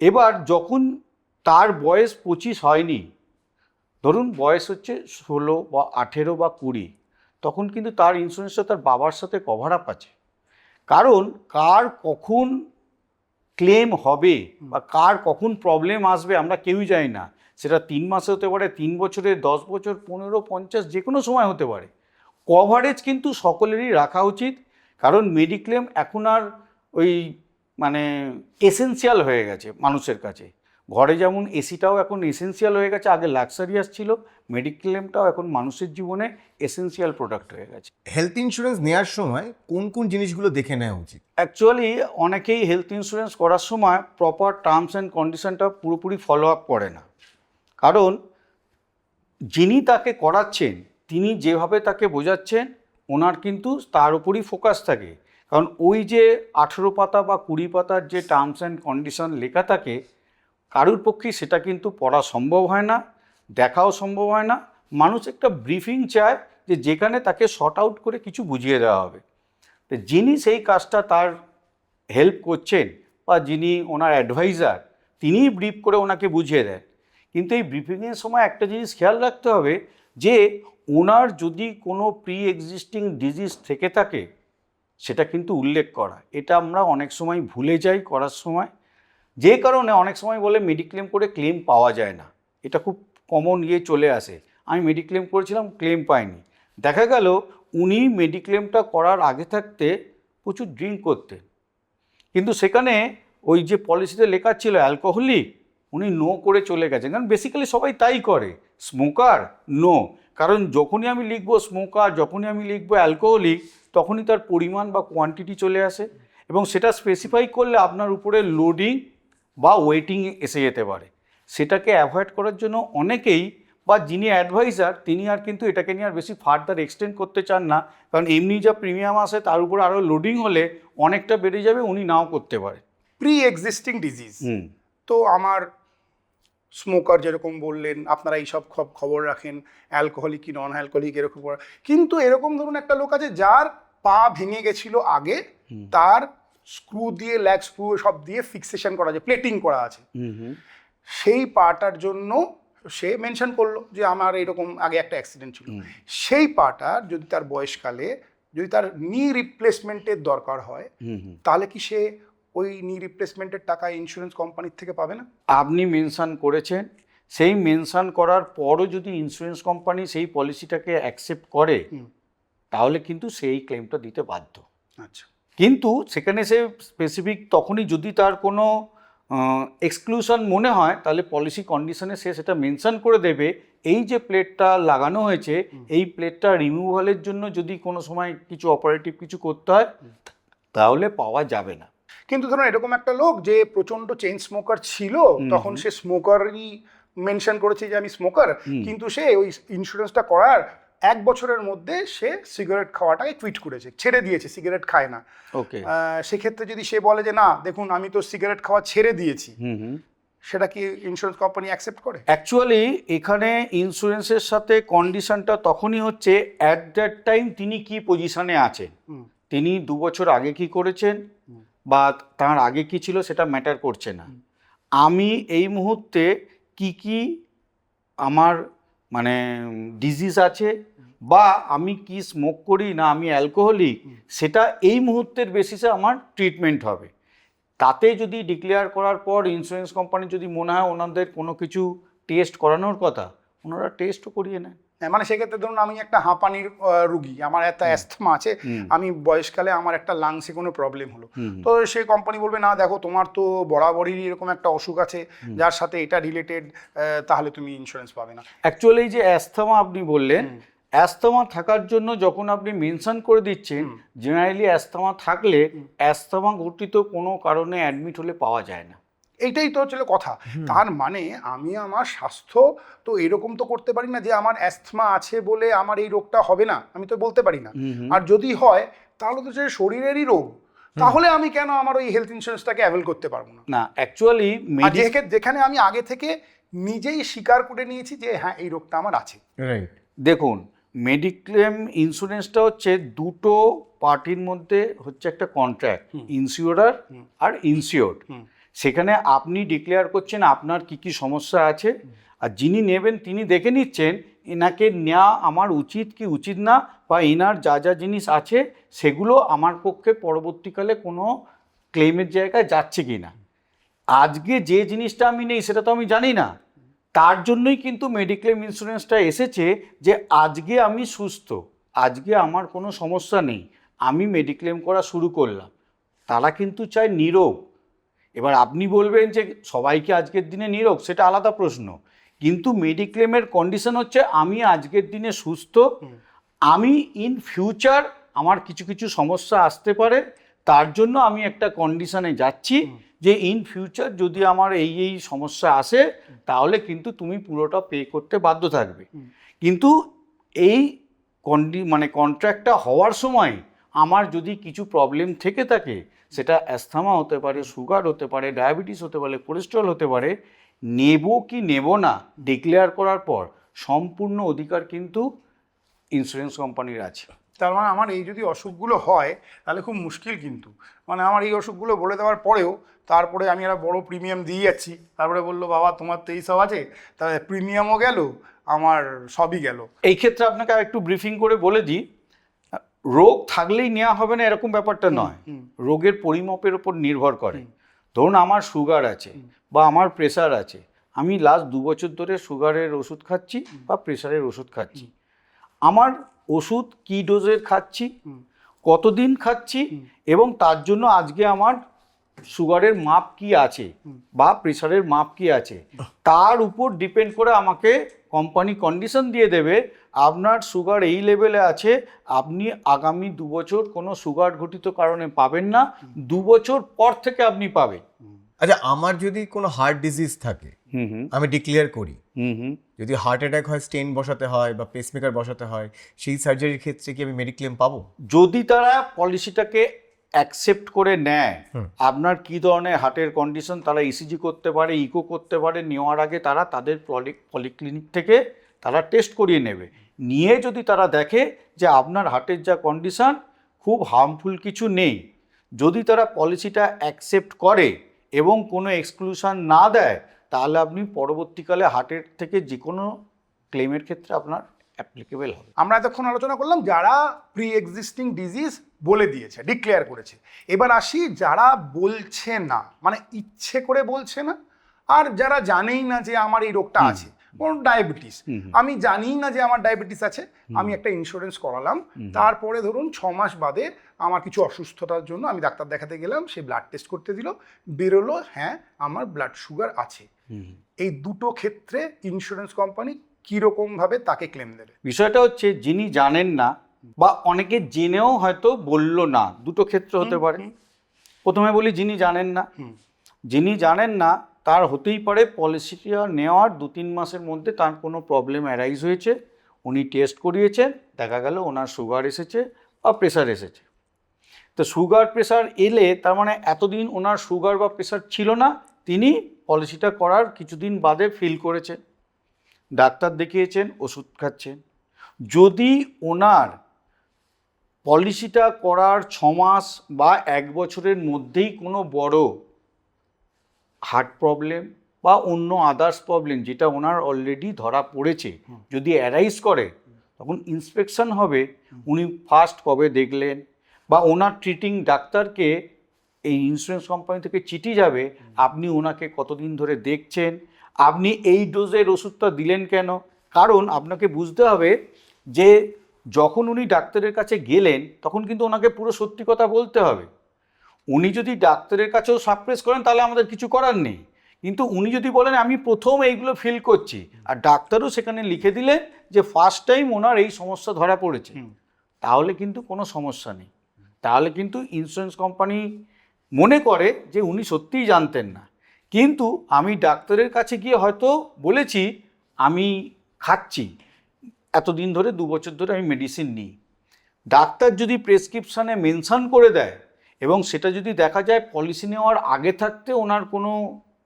Speaker 2: এবার যখন তার বয়স 25 হয়নি, ধরুন বয়স হচ্ছে 16 বা 18 বা 20, তখন কিন্তু তার ইন্স্যুরেন্সটা তার বাবার সাথে কভার আপ আছে। কারণ কার কখন ক্লেম হবে বা কার কখন প্রবলেম আসবে আমরা কেউই জানি না। সেটা 3 মাসে হতে পারে, 3 বছরে, 10 বছর, 15, 50, যে কোনো সময় হতে পারে। কভারেজ কিন্তু সকলেরই রাখা উচিত, কারণ মেডিক্লেম এখন আর ওই মানে এসেনশিয়াল হয়ে গেছে মানুষের কাছে। ঘরে যেমন এসিটাও এখন এসেনশিয়াল হয়ে গেছে, আগে লাক্সারিয়াস ছিল, মেডিক্লেমটাও এখন মানুষের জীবনে এসেনশিয়াল প্রোডাক্ট হয়ে গেছে।
Speaker 3: হেলথ ইন্স্যুরেন্স নেওয়ার সময় কোন কোন জিনিসগুলো দেখে নেওয়া উচিত?
Speaker 2: অ্যাকচুয়ালি অনেকেই হেলথ ইন্স্যুরেন্স করার সময় প্রপার টার্মস অ্যান্ড কন্ডিশনটা পুরোপুরি ফলো আপ করে না। কারণ যিনি তাকে করাচ্ছেন তিনি যেভাবে তাকে বোঝাচ্ছেন ওনার কিন্তু তার উপরই ফোকাস থাকে। কারণ ওই যে 18 পাতা বা 20 পাতার যে টার্মস অ্যান্ড কন্ডিশন লেখা থাকে, কারুর পক্ষেই সেটা কিন্তু পড়া সম্ভব হয় না, দেখাও সম্ভব হয় না। মানুষ একটা ব্রিফিং চায় যে যেখানে তাকে শর্ট আউট করে কিছু বুঝিয়ে দেওয়া হবে। তো যিনি সেই কাজটা তার হেল্প করছেন বা যিনি ওনার অ্যাডভাইজার, তিনিই ব্রিফ করে ওনাকে বুঝিয়ে দেন। কিন্তু এই ব্রিফিংয়ের সময় একটা জিনিস খেয়াল রাখতে হবে যে ওনার যদি কোনো প্রি এক্সিস্টিং ডিজিজ থেকে থাকে সেটা কিন্তু উল্লেখ করা। এটা আমরা অনেক সময় ভুলে যাই করার সময়, যে কারণে অনেক সময় বলে মেডিক্লেম করে ক্লেম পাওয়া যায় না। এটা খুব কমন চলে আসে, আমি মেডিক্লেম করেছিলাম, ক্লেম পাইনি। দেখা গেল উনি মেডিক্লেমটা করার আগে থাকতে প্রচুর ড্রিঙ্ক করতেন, কিন্তু সেখানে ওই যে পলিসিতে লেখা ছিল অ্যালকোহলিক, উনি নো করে চলে গেছেন। কারণ বেসিক্যালি সবাই তাই করে, স্মোকার নো। কারণ যখনই আমি লিখবো স্মোকার, যখনই আমি লিখবো অ্যালকোহলিক, তখনই তার পরিমাণ বা কোয়ান্টিটি চলে আসে, এবং সেটা স্পেসিফাই করলে আপনার উপরে লোডিং বা ওয়েটিং এসে যেতে পারে। সেটাকে অ্যাভয়েড করার জন্য অনেকেই বা যিনি অ্যাডভাইজার তিনি আর কিন্তু এটাকে নিয়ে আর বেশি ফার্দার এক্সটেন্ড করতে চান না, কারণ এমনি যা প্রিমিয়াম আসে তার উপরে আরও লোডিং হলে অনেকটা বেড়ে যাবে, উনি নাও করতে পারে।
Speaker 1: প্রি এক্সিস্টিং ডিজিজ, তো আমার স্মোকার যেরকম বললেন, আপনারা এইসব খবর রাখেন, অ্যালকোহলিক কি নন অ্যালকোহলিক এরকম, কিন্তু এরকম ধরুন একটা লোক আছে যার পা ভেঙে গেছিল আগে, তার স্ক্রু দিয়ে, ল্যাগ স্ক্রু সব দিয়ে ফিক্সেশন করা আছে, প্লেটিং করা আছে, সেই পাটার জন্য সে মেনশন করলো যে আমার এরকম আগে একটা অ্যাক্সিডেন্ট ছিল। সেই পাটার যদি তার বয়সকালে যদি তার নি রিপ্লেসমেন্টের দরকার হয়, তাহলে কি সে ওই নি রিপ্লেসমেন্টের টাকা ইন্স্যুরেন্স কোম্পানির থেকে পাবে না?
Speaker 2: আপনি মেনশন করেছেন, সেই মেনশন করার পরও যদি ইন্স্যুরেন্স কোম্পানি সেই পলিসিটাকে অ্যাকসেপ্ট করে, তাহলে কিন্তু সেই ক্লেমটা দিতে বাধ্য।
Speaker 1: আচ্ছা,
Speaker 2: কিন্তু সেখানে সে স্পেসিফিক তখনই যদি তার কোনো এক্সক্লুশন মনে হয়, তাহলে পলিসি কন্ডিশনে সে সেটা মেনশন করে দেবে, এই যে প্লেটটা লাগানো হয়েছে এই প্লেটটা রিমুভালের জন্য যদি কোনো সময় কিছু অপারেটিভ কিছু করতে হয়, তাহলে পাওয়া যাবে না।
Speaker 1: কিন্তু ধরুন এরকম একটা লোক যে প্রচন্ড চেইন স্মোকার ছিল, তখন সে স্মোকারই মেনশন করেছে যে আমি স্মোকার, কিন্তু সে ওই ইন্স্যুরেন্সটা করার 1 বছরের মধ্যে সে সিগারেট খাওয়াটাকে কুইট করেছে, ছেড়ে দিয়েছে, সিগারেট খায় না।
Speaker 2: ওকে,
Speaker 1: সেক্ষেত্রে যদি সে বলে যে না দেখুন আমি তো সিগারেট খাওয়া ছেড়ে দিয়েছি, সেটা কি ইন্স্যুরেন্স কোম্পানি অ্যাকসেপ্ট করে?
Speaker 2: অ্যাকচুয়ালি এখানে ইন্স্যুরেন্সের সাথে কন্ডিশনটা তখনই হচ্ছে অ্যাট দ্যাট টাইম তিনি কি পজিশনে আছেন, তিনি 2 বছর আগে কি করেছেন বা তার আগে কি ছিল সেটা ম্যাটার করছে না। আমি এই মুহূর্তে কি আমার মানে ডিজিজ আছে, বা আমি কি স্মোক করি না আমি অ্যালকোহলিক, সেটা এই মুহূর্তের বেসিসে আমার ট্রিটমেন্ট হবে। তাতে যদি ডিক্লেয়ার করার পর ইন্স্যুরেন্স কোম্পানি যদি মনে হয় ওনাদের কোনো কিছু টেস্ট করানোর কথা, ওনারা টেস্টও করিয়ে নেয়।
Speaker 1: মানে সেক্ষেত্রে ধরুন আমি একটা হাঁপানির রুগী, আমার একটা অ্যাস্থমা আছে, আমি বয়সকালে আমার একটা লাংসে কোনো প্রবলেম হলো, তো সেই কোম্পানি বলবে না দেখো তোমার তো বরাবরই এরকম একটা অসুখ আছে যার সাথে এটা রিলেটেড, তাহলে তুমি ইন্স্যুরেন্স পাবে না।
Speaker 2: অ্যাকচুয়ালি এই যে অ্যাস্থমা আপনি বললেন, অ্যাস্থমা থাকার জন্য যখন আপনি মেনশন করে দিচ্ছেন, জেনারেলি অ্যাস্থমা থাকলে অ্যাস্থমা ঘটিত কোনো কারণে অ্যাডমিট হলে পাওয়া যায় না।
Speaker 1: এইটাই তো হচ্ছে কথা। তার মানে আমি আমার স্বাস্থ্য তো এরকম তো করতে পারি না যে আমার অ্যাস্থমা আছে বলে আমার এই রোগটা হবে না, আমি তো বলতে পারি না। আর যদি হয় তাহলে তো সে শরীরেরই রোগ, তাহলে আমি কেন আমার ওই হেলথ ইন্স্যুরেন্সটাকে অ্যাভেল করতে পারবো না?
Speaker 2: না, অ্যাকচুয়ালি
Speaker 1: যেখানে আমি আগে থেকে নিজেই স্বীকার করে নিয়েছি যে হ্যাঁ এই রোগটা আমার আছে।
Speaker 3: রাইট,
Speaker 2: দেখুন মেডিক্লেম ইন্স্যুরেন্সটা হচ্ছে দুটো পার্টির মধ্যে হচ্ছে একটা কন্ট্রাক্ট, ইন্স্যুরার আর ইনসিওর্ড। সেখানে আপনি ডিক্লেয়ার করছেন আপনার কি কি সমস্যা আছে, আর যিনি নেবেন তিনি দেখে নিচ্ছেন এনাকে নেওয়া আমার উচিত কি উচিত না, বা এনার যা যা জিনিস আছে সেগুলো আমার পক্ষে পরবর্তীকালে কোনো ক্লেমের জায়গায় যাচ্ছে কি না। আজকে যে জিনিসটা আমি নেই সেটা তো আমি জানি না, তার জন্যই কিন্তু মেডিক্লেম ইন্স্যুরেন্সটা এসেছে যে আজকে আমি সুস্থ, আজকে আমার কোনো সমস্যা নেই, আমি মেডিক্লেম করা শুরু করলাম। তারা কিন্তু চায় নিরোগ। এবার আপনি বলবেন যে সবাইকে আজকের দিনে নিরোগ, সেটা আলাদা প্রশ্ন, কিন্তু মেডিক্লেমের কন্ডিশন হচ্ছে আমি আজকের দিনে সুস্থ, আমি ইন ফিউচার আমার কিছু কিছু সমস্যা আসতে পারে, তার জন্য আমি একটা কন্ডিশনে যাচ্ছি যে ইন ফিউচার যদি আমার এই সমস্যা আসে তাহলে কিন্তু তুমি পুরোটা পে করতে বাধ্য থাকবে। কিন্তু এই কন্ট্রাক্টটা হওয়ার সময় আমার যদি কিছু প্রবলেম থেকে থাকে, সেটা অ্যাস্থমা হতে পারে, সুগার হতে পারে, ডায়াবেটিস হতে পারে, কোলেস্ট্রল হতে পারে, নেব কি নেব না ডিক্লেয়ার করার পর সম্পূর্ণ অধিকার কিন্তু ইন্স্যুরেন্স কোম্পানির আছে।
Speaker 1: তার মানে আমার এই যদি অসুখগুলো হয় তাহলে খুব মুশকিল, কিন্তু মানে আমার এই অসুখগুলো বলে দেওয়ার পরেও তারপরে আমি একটা বড় প্রিমিয়াম দিয়ে যাচ্ছি, তারপরে বললো বাবা তোমার তো এইসব আছে, তাহলে প্রিমিয়ামও গেল, আমার সবই গেল।
Speaker 2: এই ক্ষেত্রে আপনাকে আর একটু ব্রিফিং করে বলে দিই, রোগ থাকলেই নেওয়া হবে না এরকম ব্যাপারটা নয়, রোগের পরিমাপের উপর নির্ভর করে। ধরুন আমার সুগার আছে বা আমার প্রেশার আছে, আমি লাস্ট 2 বছর ধরে সুগারের ওষুধ খাচ্ছি বা প্রেশারের ওষুধ খাচ্ছি, আমার ওষুধ কি ডোজের খাচ্ছি, কতদিন খাচ্ছি, এবং তার জন্য আজকে আমার সুগারের মাপ কি আছে বা প্রেশারের মাপ কি আছে, তার উপর ডিপেন্ড করে আমাকে কোম্পানি কন্ডিশন দিয়ে দেবে আপনার সুগার এই লেভেলে আছে, আপনি আগামী 2 বছর কোনো সুগার ঘটিত কারণে পাবেন না, 2 বছর পর থেকে আপনি পাবেন।
Speaker 3: আচ্ছা, আমার যদি কোনো হার্ট ডিজিজ থাকে, আমি ডিক্লেয়ার করি, যদি হার্ট অ্যাটাক হয়, স্টেন বসাতে হয় বা পেসমেকার বসাতে হয়, সেই সার্জারির ক্ষেত্রে কি আমি মেডিক্লেম পাবো?
Speaker 2: যদি তারা পলিসিটাকে অ্যাকসেপ্ট করে নেয়, আপনার কি ধরনের হার্টের কন্ডিশন তারা ইসিজি করতে পারে, ইকো করতে পারে, নেওয়ার আগে তারা তাদের পলিক্লিনিক থেকে তারা টেস্ট করিয়ে নেবে, নিয়ে যদি তারা দেখে যে আপনার হার্টের যা কন্ডিশন খুব হার্মফুল কিছু নেই, যদি তারা পলিসিটা অ্যাকসেপ্ট করে এবং কোনো এক্সক্লুশন না দেয়, তাহলে আপনি পরবর্তীকালে হার্টের থেকে যে কোনো ক্লেমের ক্ষেত্রে আপনার অ্যাপ্লিকেবল হবে।
Speaker 1: আমরা এতক্ষণ আলোচনা করলাম যারা প্রি এক্সিস্টিং ডিজিজ বলে দিয়েছে, ডিক্লেয়ার করেছে। এবার আসি যারা বলছে না, মানে ইচ্ছে করে বলছে না, আর যারা জানেই না যে আমার এই রোগটা আছে, কোন ডায়াবেটিস, আমি জানি না যে আমার ডায়াবেটিস আছে, আমি একটা ইন্স্যুরেন্স করালাম, তারপরে ধরুন 6 মাস বাদে আমার কিছু অসুস্থতার জন্য আমি ডাক্তার দেখাতে গেলাম, সে ব্লাড টেস্ট করতে দিল, বেরোলো হ্যাঁ আমার ব্লাড সুগার আছে। এই দুটো ক্ষেত্রে ইন্স্যুরেন্স কোম্পানি কিরকম ভাবে তাকে ক্লেম দেবে?
Speaker 2: বিষয়টা হচ্ছে যিনি জানেন না বা অনেকে জেনেও হয়তো বলল না, দুটো ক্ষেত্র হতে পারে। প্রথমে বলি যিনি জানেন না, যিনি জানেন না তার হতেই পারে পলিসিটা নেওয়ার 2-3 মাসের মধ্যে তার কোনো প্রবলেম অ্যারাইজ হয়েছে, উনি টেস্ট করিয়েছেন, দেখা গেল ওনার সুগার এসেছে বা প্রেশার এসেছে। তো সুগার প্রেশার এলে তার মানে এতদিন ওনার সুগার বা প্রেশার ছিল না, তিনি পলিসিটা করার কিছুদিন বাদে ফিল করেছেন, ডাক্তার দেখিয়েছেন, ওষুধ খাচ্ছেন। যদি ওনার পলিসিটা করার 6 মাস বা 1 বছরের মধ্যেই কোনো বড় হার্ট প্রবলেম বা অন্য আদার্স প্রবলেম যেটা ওনার অলরেডি ধরা পড়েছে যদি অ্যারাইজ করে, তখন ইন্সপেকশন হবে, উনি ফার্স্ট কবে দেখলেন, বা ওনার ট্রিটিং ডাক্তারকে এই ইন্স্যুরেন্স কোম্পানি থেকে চিঠি যাবে আপনি ওনাকে কতদিন ধরে দেখছেন, আপনি এই ডোজের ওষুধটা দিলেন কেন। কারণ আপনাকে বুঝতে হবে যে যখন উনি ডাক্তারের কাছে গেলেন তখন কিন্তু ওনাকে পুরো সত্যি কথা বলতে হবে। উনি যদি ডাক্তারের কাছেও সাপ্রেস করেন তাহলে আমাদের কিছু করার নেই, কিন্তু উনি যদি বলেন আমি প্রথম এইগুলো ফিল করছি, আর ডাক্তারও সেখানে লিখে দিলে যে ফার্স্ট টাইম ওনার এই সমস্যা ধরা পড়েছে, তাহলে কিন্তু কোনো সমস্যা নেই। তাহলে কিন্তু ইন্স্যুরেন্স কোম্পানি মনে করে যে উনি সত্যিই জানতেন না, কিন্তু আমি ডাক্তারের কাছে গিয়ে হয়তো বলেছি আমি খাচ্ছি এতদিন ধরে, 2 বছর ধরে আমি মেডিসিন নিই, ডাক্তার যদি প্রেসক্রিপশানে মেনশন করে দেয় এবং সেটা যদি দেখা যায় পলিসি নেওয়ার আগে থাকতে ওনার কোনো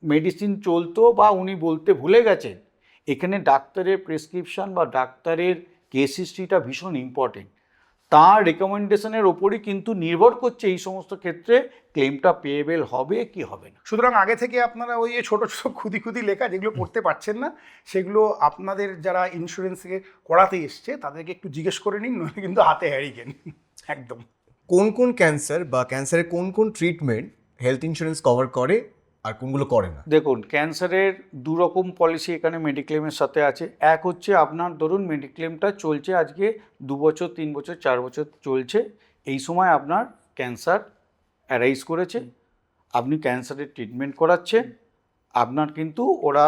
Speaker 2: মেডিসিন চলতো বা উনি বলতে ভুলে গেছেন, এখানে ডাক্তারের প্রেসক্রিপশান বা ডাক্তারের কেস হিস্ট্রিটা ভীষণ ইম্পর্টেন্ট। তার রেকমেন্ডেশনের ওপরই কিন্তু নির্ভর করছে এই সমস্ত ক্ষেত্রে ক্লেমটা পেয়েবেল হবে কি হবে না।
Speaker 1: সুতরাং আগে থেকে আপনারা ওই যে ছোটো ছোটো খুদি খুদি লেখা যেগুলো পড়তে পারছেন না, সেগুলো আপনাদের যারা ইন্স্যুরেন্সকে করাতে এসছে তাদেরকে একটু জিজ্ঞেস করে নিন, নইলে কিন্তু হাতে হ্যারিকেন একদম।
Speaker 3: কোন কোন ক্যান্সার বা ক্যান্সারের কোন কোন ট্রিটমেন্ট হেলথ ইন্স্যুরেন্স কভার করে আর কোনগুলো করে না?
Speaker 2: দেখুন, ক্যান্সারের 2 রকম পলিসি এখানে মেডিক্লেমের সাথে আছে। এক হচ্ছে আপনার ধরুন মেডিক্লেমটা চলছে আজকে 2 বছর 3 বছর 4 বছর চলছে, এই সময় আপনার ক্যান্সার অ্যারাইজ করেছে, আপনি ক্যান্সারের ট্রিটমেন্ট করাচ্ছেন, আপনার কিন্তু ওরা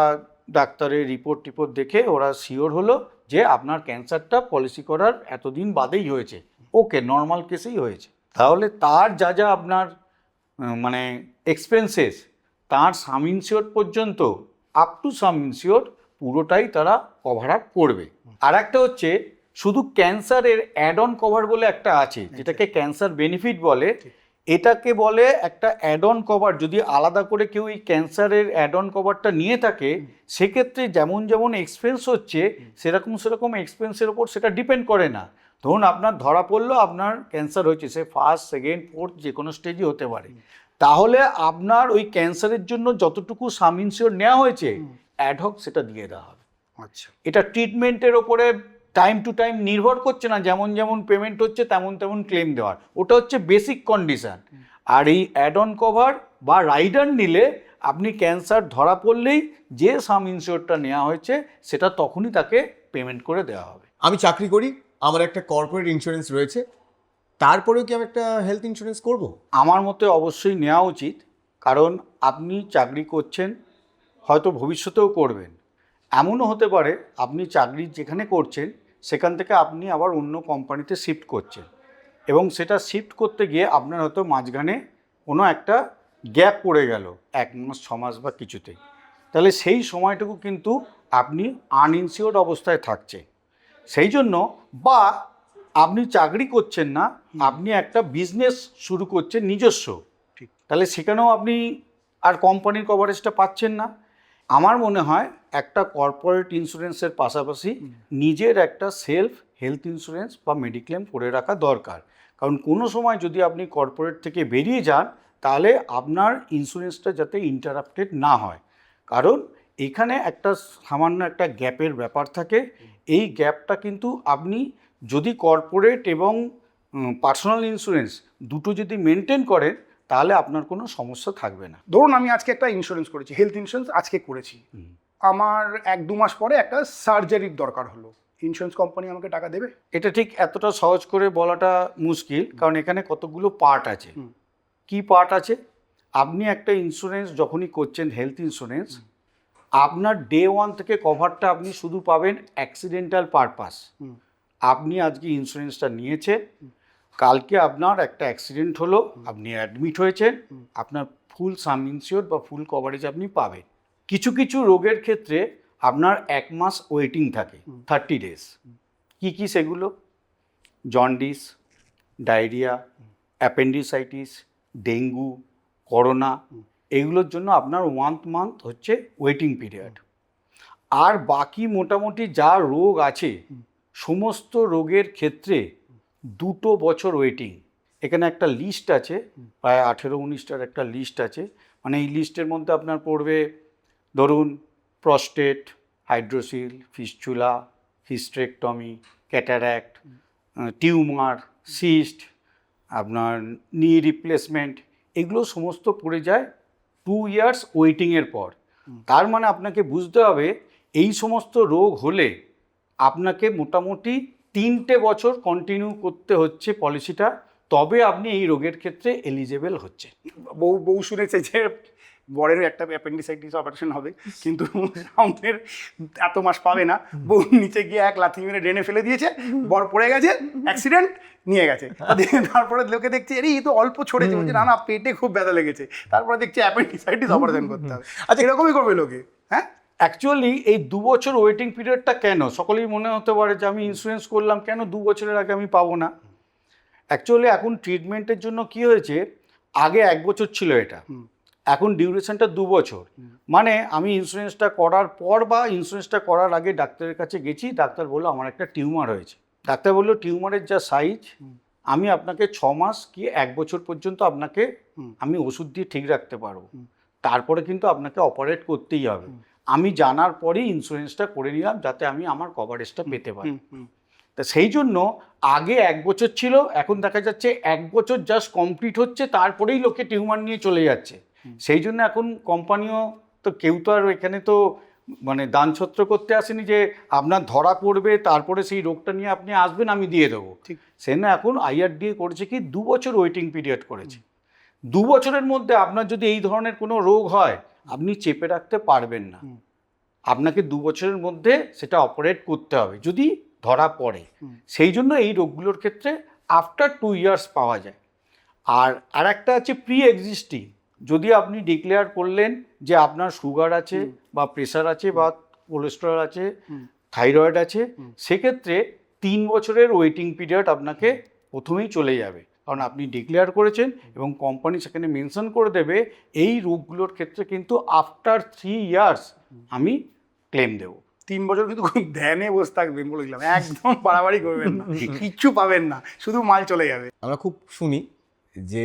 Speaker 2: ডাক্তারের রিপোর্ট দেখে ওরা শিওর হলো যে আপনার ক্যান্সারটা পলিসি করার এতদিন বাদেই হয়েছে, ওকে নর্মাল কেসেই হয়েছে, তাহলে তার যা যা আপনার মানে এক্সপেন্সেস তার সাম ইনসিওর পর্যন্ত আপ টু সাম ইনসিওর পুরোটাই তারা কভার আপ করবে। আর একটা হচ্ছে শুধু ক্যান্সারের অ্যাড অন কভার বলে একটা আছে, যেটাকে ক্যান্সার বেনিফিট বলে। এটাকে বলে একটা অ্যাড অন কভার। যদি আলাদা করে কেউ এই ক্যান্সারের অ্যাড অন কভারটা নিয়ে থাকে, সেক্ষেত্রে যেমন যেমন এক্সপেন্স হচ্ছে সেরকম এক্সপেন্সের ওপর সেটা ডিপেন্ড করে না। ধরুন আপনার ধরা পড়লো আপনার ক্যান্সার হয়েছে, সে ফার্স্ট, সেকেন্ড, ফোর্থ যে কোনো স্টেজই হতে পারে, তাহলে আপনার ওই ক্যান্সারের জন্য যতটুকু সাম ইনসিওর নেওয়া হয়েছে অ্যাডহক সেটা দিয়ে দেওয়া হবে।
Speaker 1: আচ্ছা,
Speaker 2: এটা ট্রিটমেন্টের ওপরে টাইম টু টাইম নির্ভর করছে না, যেমন যেমন পেমেন্ট হচ্ছে তেমন তেমন ক্লেম দেওয়ার, ওটা হচ্ছে বেসিক কন্ডিশন। আর এই অ্যাড অন কভার বা রাইডার নিলে আপনি ক্যান্সার ধরা পড়লেই যে সাম ইনসিওরটা নেওয়া হয়েছে সেটা তখনই তাকে পেমেন্ট করে দেওয়া হবে।
Speaker 3: আমি চাকরি করি, আমার একটা কর্পোরেট ইন্স্যুরেন্স রয়েছে, তারপরেও কি আমি একটা হেলথ ইন্স্যুরেন্স করব?
Speaker 2: আমার মতে অবশ্যই নেওয়া উচিত, কারণ আপনি চাকরি করছেন, হয়তো ভবিষ্যতেও করবেন। এমনও হতে পারে আপনি চাকরি যেখানে করছেন সেখান থেকে আপনি আবার অন্য কোম্পানিতে শিফট করছেন, এবং সেটা শিফট করতে গিয়ে আপনার হয়তো মাঝখানে কোনো একটা গ্যাপ পড়ে গেল 1 মাস 6 মাস বা কিছুতেই, তাহলে সেই সময়টুকু কিন্তু আপনি আনইনসিওর্ড অবস্থায় থাকছেন। সেই জন্য, বা আপনি চাকরি করছেন না, আপনি একটা বিজনেস শুরু করছেন নিজস্ব,
Speaker 1: ঠিক।
Speaker 2: তাহলে সেখানেও আপনি আর কোম্পানির কভারেজটা পাচ্ছেন না। আমার মনে হয় একটা কর্পোরেট ইন্স্যুরেন্সের পাশাপাশি নিজের একটা সেলফ হেলথ ইন্স্যুরেন্স বা মেডিক্লেম করে রাখা দরকার। কারণ কোনো সময় যদি আপনি কর্পোরেট থেকে বেরিয়ে যান, তাহলে আপনার ইন্স্যুরেন্সটা যাতে ইন্টারাপ্টেড না হয়। কারণ এখানে একটা সামান্য একটা গ্যাপের ব্যাপার থাকে। এই গ্যাপটা কিন্তু আপনি যদি কর্পোরেট এবং পার্সোনাল ইন্স্যুরেন্স দুটো যদি মেনটেন করেন, তাহলে আপনার কোনো সমস্যা থাকবে না।
Speaker 1: ধরুন আমি আজকে একটা ইন্স্যুরেন্স করেছি, হেলথ ইন্স্যুরেন্স আজকে করেছি, আমার 1-2 মাস পরে একটা সার্জারির দরকার হলো, ইন্স্যুরেন্স কোম্পানি আমাকে টাকা দেবে?
Speaker 2: এটা ঠিক এতটা সহজ করে বলাটা মুশকিল, কারণ এখানে কতগুলো পার্ট আছে। কি পার্ট আছে? আপনি একটা ইন্স্যুরেন্স যখনই করছেন, হেলথ ইন্স্যুরেন্স, আপনার ডে 1 থেকে কভারটা আপনি শুধু পাবেন অ্যাক্সিডেন্টাল পারপাস। আপনি আজকে ইন্স্যুরেন্সটা নিয়েছেন, কালকে আপনার একটা অ্যাক্সিডেন্ট হলো, আপনি অ্যাডমিট হয়েছেন, আপনার ফুল সাম ইনসিওর বা ফুল কভারেজ আপনি পাবেন। কিছু কিছু রোগের ক্ষেত্রে আপনার 1 মাস ওয়েটিং থাকে, 30 ডেজ। কি কি সেগুলো? Jaundice, diarrhoea, appendicitis, dengue, corona, এগুলোর জন্য আপনার 1 মান্থ হচ্ছে ওয়েটিং পিরিয়ড। আর বাকি মোটামুটি যা রোগ আছে সমস্ত রোগের ক্ষেত্রে 2 বছর ওয়েটিং। এখানে একটা লিস্ট আছে, প্রায় 18-19টার একটা লিস্ট আছে। মানে এই লিস্টের মধ্যে আপনার পড়বে, ধরুন prostate, hydrocele, fistula, hysterectomy, cataract, tumour, cyst, আপনার নি রিপ্লেসমেন্ট, এগুলো সমস্ত পড়ে যায় 2 ইয়ার্স ওয়েটিংয়ের পর। তার মানে আপনাকে বুঝতে হবে এই সমস্ত রোগ হলে আপনাকে মোটামুটি 3টে বছর কন্টিনিউ করতে হচ্ছে পলিসিটা, তবে আপনি এই রোগের ক্ষেত্রে এলিজেবল হচ্ছে।
Speaker 1: বউ শুনেছে যে বরের একটা অ্যাপেন্ডিসাইটিস অপারেশন হবে, কিন্তু সামনের এত মাস পাবে না, বউ নিচে গিয়ে এক লাথি মেরে ড্রেনে ফেলে দিয়েছে, বর পড়ে গেছে, অ্যাক্সিডেন্ট, নিয়ে গেছে। তারপরে লোকে দেখছে এই তো অল্প ছড়েছে, বলছে না না পেটে খুব ব্যথা লেগেছে, তারপরে দেখছে অ্যাপেন্ডিসাইটিস অপারেশন করতে হবে। আচ্ছা, এরকমই করবে লোকে। হ্যাঁ,
Speaker 2: অ্যাকচুয়ালি এই 2 বছর ওয়েটিং পিরিয়ডটা কেন? সকলেই মনে হতে পারে যে আমি ইন্স্যুরেন্স করলাম, কেন 2 বছরের আগে আমি পাবো না? অ্যাকচুয়ালি এখন ট্রিটমেন্টের জন্য কি হয়েছে, আগে 1 বছর ছিল এটা, এখন ডিউরেশনটা 2 বছর। মানে আমি ইন্স্যুরেন্সটা করার পর বা ইন্স্যুরেন্সটা করার আগে ডাক্তারের কাছে গেছি, ডাক্তার বললো আমার একটা টিউমার হয়েছে। ডাক্তার বললো টিউমারের যা সাইজ, আমি আপনাকে 6 মাস কি 1 বছর পর্যন্ত আপনাকে আমি ওষুধ দিয়ে ঠিক রাখতে পারবো, তারপরে কিন্তু আপনাকে অপারেট করতেই হবে। আমি জানার পরেই ইন্স্যুরেন্সটা করে নিলাম যাতে আমি আমার কভারেজটা পেতে পারি। তা সেই জন্য আগে 1 বছর ছিল, এখন দেখা যাচ্ছে 1 বছর জাস্ট কমপ্লিট হচ্ছে, তারপরেই লোকে টিউমার নিয়ে চলে যাচ্ছে। সেই জন্য এখন কোম্পানিও তো, কেউ তো আর এখানে তো মানে দানছত্র করতে আসেনি যে আপনার ধরা পড়বে তারপরে সেই রোগটা নিয়ে আপনি আসবেন আমি দিয়ে দেবো। সেই জন্য এখন IRDA করেছে কি 2 বছর ওয়েটিং পিরিয়ড করেছে। 2 বছরের মধ্যে আপনার যদি এই ধরনের কোনো রোগ হয়, আপনি চেপে রাখতে পারবেন না, আপনাকে 2 বছরের মধ্যে সেটা অপারেট করতে হবে যদি ধরা পড়ে। সেই জন্য এই রোগগুলোর ক্ষেত্রে আফটার 2 ইয়ার্স পাওয়া যায়। আর একটা আছে প্রি এক্সিস্টিং, যদি আপনি ডিক্লেয়ার করলেন যে আপনার সুগার আছে বা প্রেশার আছে বা কোলেস্টেরল আছে, থাইরয়েড আছে, সেক্ষেত্রে 3 বছরের ওয়েটিং পিরিয়ড আপনাকে প্রথমেই চলে যাবে। কারণ আপনি ডিক্লেয়ার করেছেন এবং কোম্পানি সেখানে মেনশন করে দেবে এই রোগগুলোর ক্ষেত্রে কিন্তু আফটার 3 ইয়ার্স আমি ক্লেম দেবো।
Speaker 1: 3 বছর কিন্তু খুব ধ্যানে বসে থাকবেন বলে দিলাম, একদম বাড়াবাড়ি করবেন না, কিচ্ছু পাবেন না, শুধু মাল চলে যাবে।
Speaker 3: আমরা খুব শুনি যে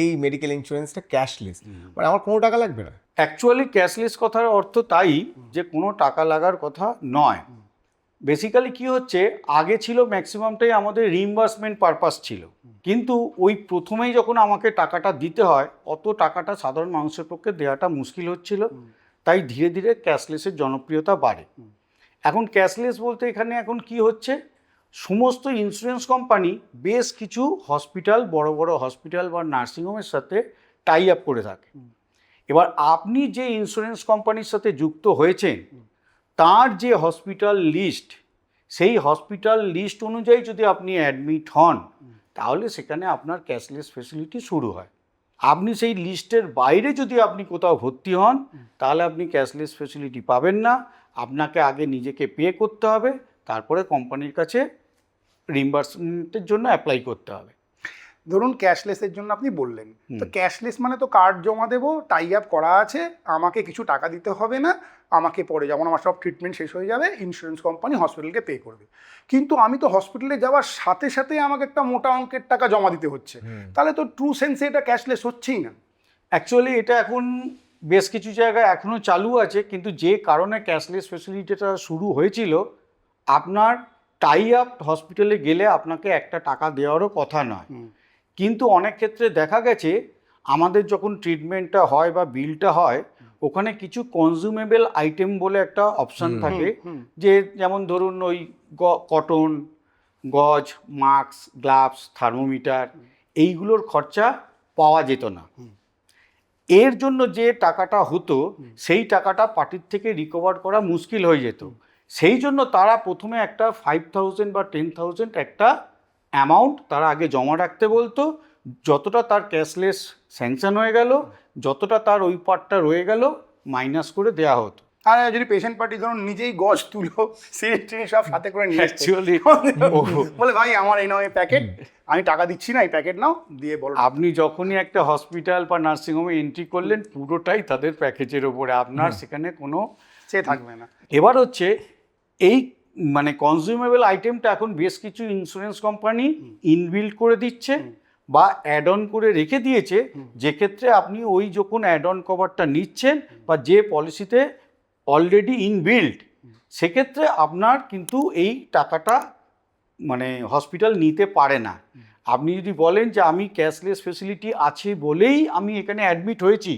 Speaker 3: এই মেডিকেল ইন্স্যুরেন্সটা ক্যাশলেস, মানে আমার কোনো টাকা লাগবে না।
Speaker 2: অ্যাকচুয়ালি ক্যাশলেস কথার অর্থ তাই যে কোনো টাকা লাগার কথা নয়। বেসিক্যালি কি হচ্ছে, আগে ছিল ম্যাক্সিমামটাই আমাদের রিইম্বার্সমেন্ট পারপাস ছিল, কিন্তু ওই প্রথমেই যখন আমাকে টাকাটা দিতে হয় অত টাকাটা সাধারণ মানুষের পক্ষে দেওয়াটা মুশকিল হচ্ছিল, তাই ধীরে ধীরে ক্যাশলেসের জনপ্রিয়তা বাড়ে। এখন ক্যাশলেস বলতে এখানে এখন কি হচ্ছে, সমস্ত ইন্স্যুরেন্স কোম্পানি বেশ কিছু হসপিটাল, বড় বড় হসপিটাল বা নার্সিংহোমের সাথে টাই আপ করে থাকে। এবার আপনি যে ইন্স্যুরেন্স কোম্পানির সাথে যুক্ত হয়েছেন তার যে হসপিটাল লিস্ট, সেই হসপিটাল লিস্ট অনুযায়ী যদি আপনি অ্যাডমিট হন তাহলে সেখানে আপনার ক্যাশলেস ফেসিলিটি শুরু হয়। আপনি সেই লিস্টের বাইরে যদি আপনি কোথাও ভর্তি হন তাহলে আপনি ক্যাশলেস ফেসিলিটি পাবেন না। আপনাকে আগে নিজেকে পে করতে হবে, তারপরে কোম্পানির কাছে রিইম্বার্সমেন্টের জন্য অ্যাপ্লাই করতে হবে।
Speaker 1: ধরুন ক্যাশলেসের জন্য আপনি বললেন, তো ক্যাশলেস মানে তো কার্ড জমা দেবো, টাই আপ করা আছে, আমাকে কিছু টাকা দিতে হবে না, আমাকে পরে যেমন আমার সব ট্রিটমেন্ট শেষ হয়ে যাবে ইন্স্যুরেন্স কোম্পানি হসপিটালকে পে করবে। কিন্তু আমি তো হসপিটালে যাওয়ার সাথে সাথে আমাকে একটা মোটা অঙ্কের টাকা জমা দিতে হচ্ছে, তাহলে তো ট্রু সেন্সে এটা ক্যাশলেস হচ্ছেই না।
Speaker 2: অ্যাকচুয়ালি এটা এখন বেশ কিছু জায়গায় এখনও চালু আছে, কিন্তু যে কারণে ক্যাশলেস ফেসিলিটিটা শুরু হয়েছিল, আপনার টাই আপ হসপিটালে গেলে আপনাকে একটা টাকা দেওয়ারও কথা নয়, কিন্তু অনেক ক্ষেত্রে দেখা গেছে আমাদের যখন ট্রিটমেন্টটা হয় বা বিলটা হয় ওখানে কিছু কনজিউমেবল আইটেম বলে একটা অপশান থাকে, যে যেমন ধরুন ওই কটন, গজ, মাস্ক, গ্লাভস, থার্মোমিটার, এইগুলোর খরচা পাওয়া যেত না। এর জন্য যে টাকাটা হতো সেই টাকাটা পার্টির থেকে রিকভার করা মুশকিল হয়ে যেত। সেই জন্য তারা প্রথমে একটা 5,000 বা 10,000 একটা অ্যামাউন্ট তারা আগে জমা রাখতে বলতো, যতটা তার ক্যাশলেস স্যাংশন হয়ে গেল, যতটা তার ওই পার্টটা রয়ে গেল মাইনাস করে দেওয়া হতো।
Speaker 1: আর যদি পেশেন্ট পার্টি ধরুন নিজেই গজ তুলো, সিরিজ টিরিজ সব সাথে করে নিয়ে এসছে।
Speaker 2: অ্যাকচুয়ালি
Speaker 1: বলে ভাই আমার এই নাও এই প্যাকেট, আমি টাকা দিচ্ছি না, এই প্যাকেট নাও, দিয়ে বলো।
Speaker 2: আপনি যখনই একটা হসপিটাল বা নার্সিংহোমে এন্ট্রি করলেন পুরোটাই তাদের প্যাকেজের ওপরে, আপনার সেখানে কোনো
Speaker 1: সে থাকবে না।
Speaker 2: এবার হচ্ছে এই মানে কনজিউমেবল আইটেমটা এখন বেশ কিছু ইন্স্যুরেন্স কোম্পানি ইনবিল্ড করে দিচ্ছে বা অ্যাড অন করে রেখে দিয়েছে, যে ক্ষেত্রে আপনি ওই যখন অ্যাড অন কভারটা নিচ্ছেন বা যে পলিসিতে অলরেডি ইনবিল্ড, সেক্ষেত্রে আপনার কিন্তু এই টাকাটা মানে হসপিটাল নিতে পারে না। আপনি যদি বলেন যে আমি ক্যাশলেস ফেসিলিটি আছে বলেই আমি এখানে অ্যাডমিট হয়েছি,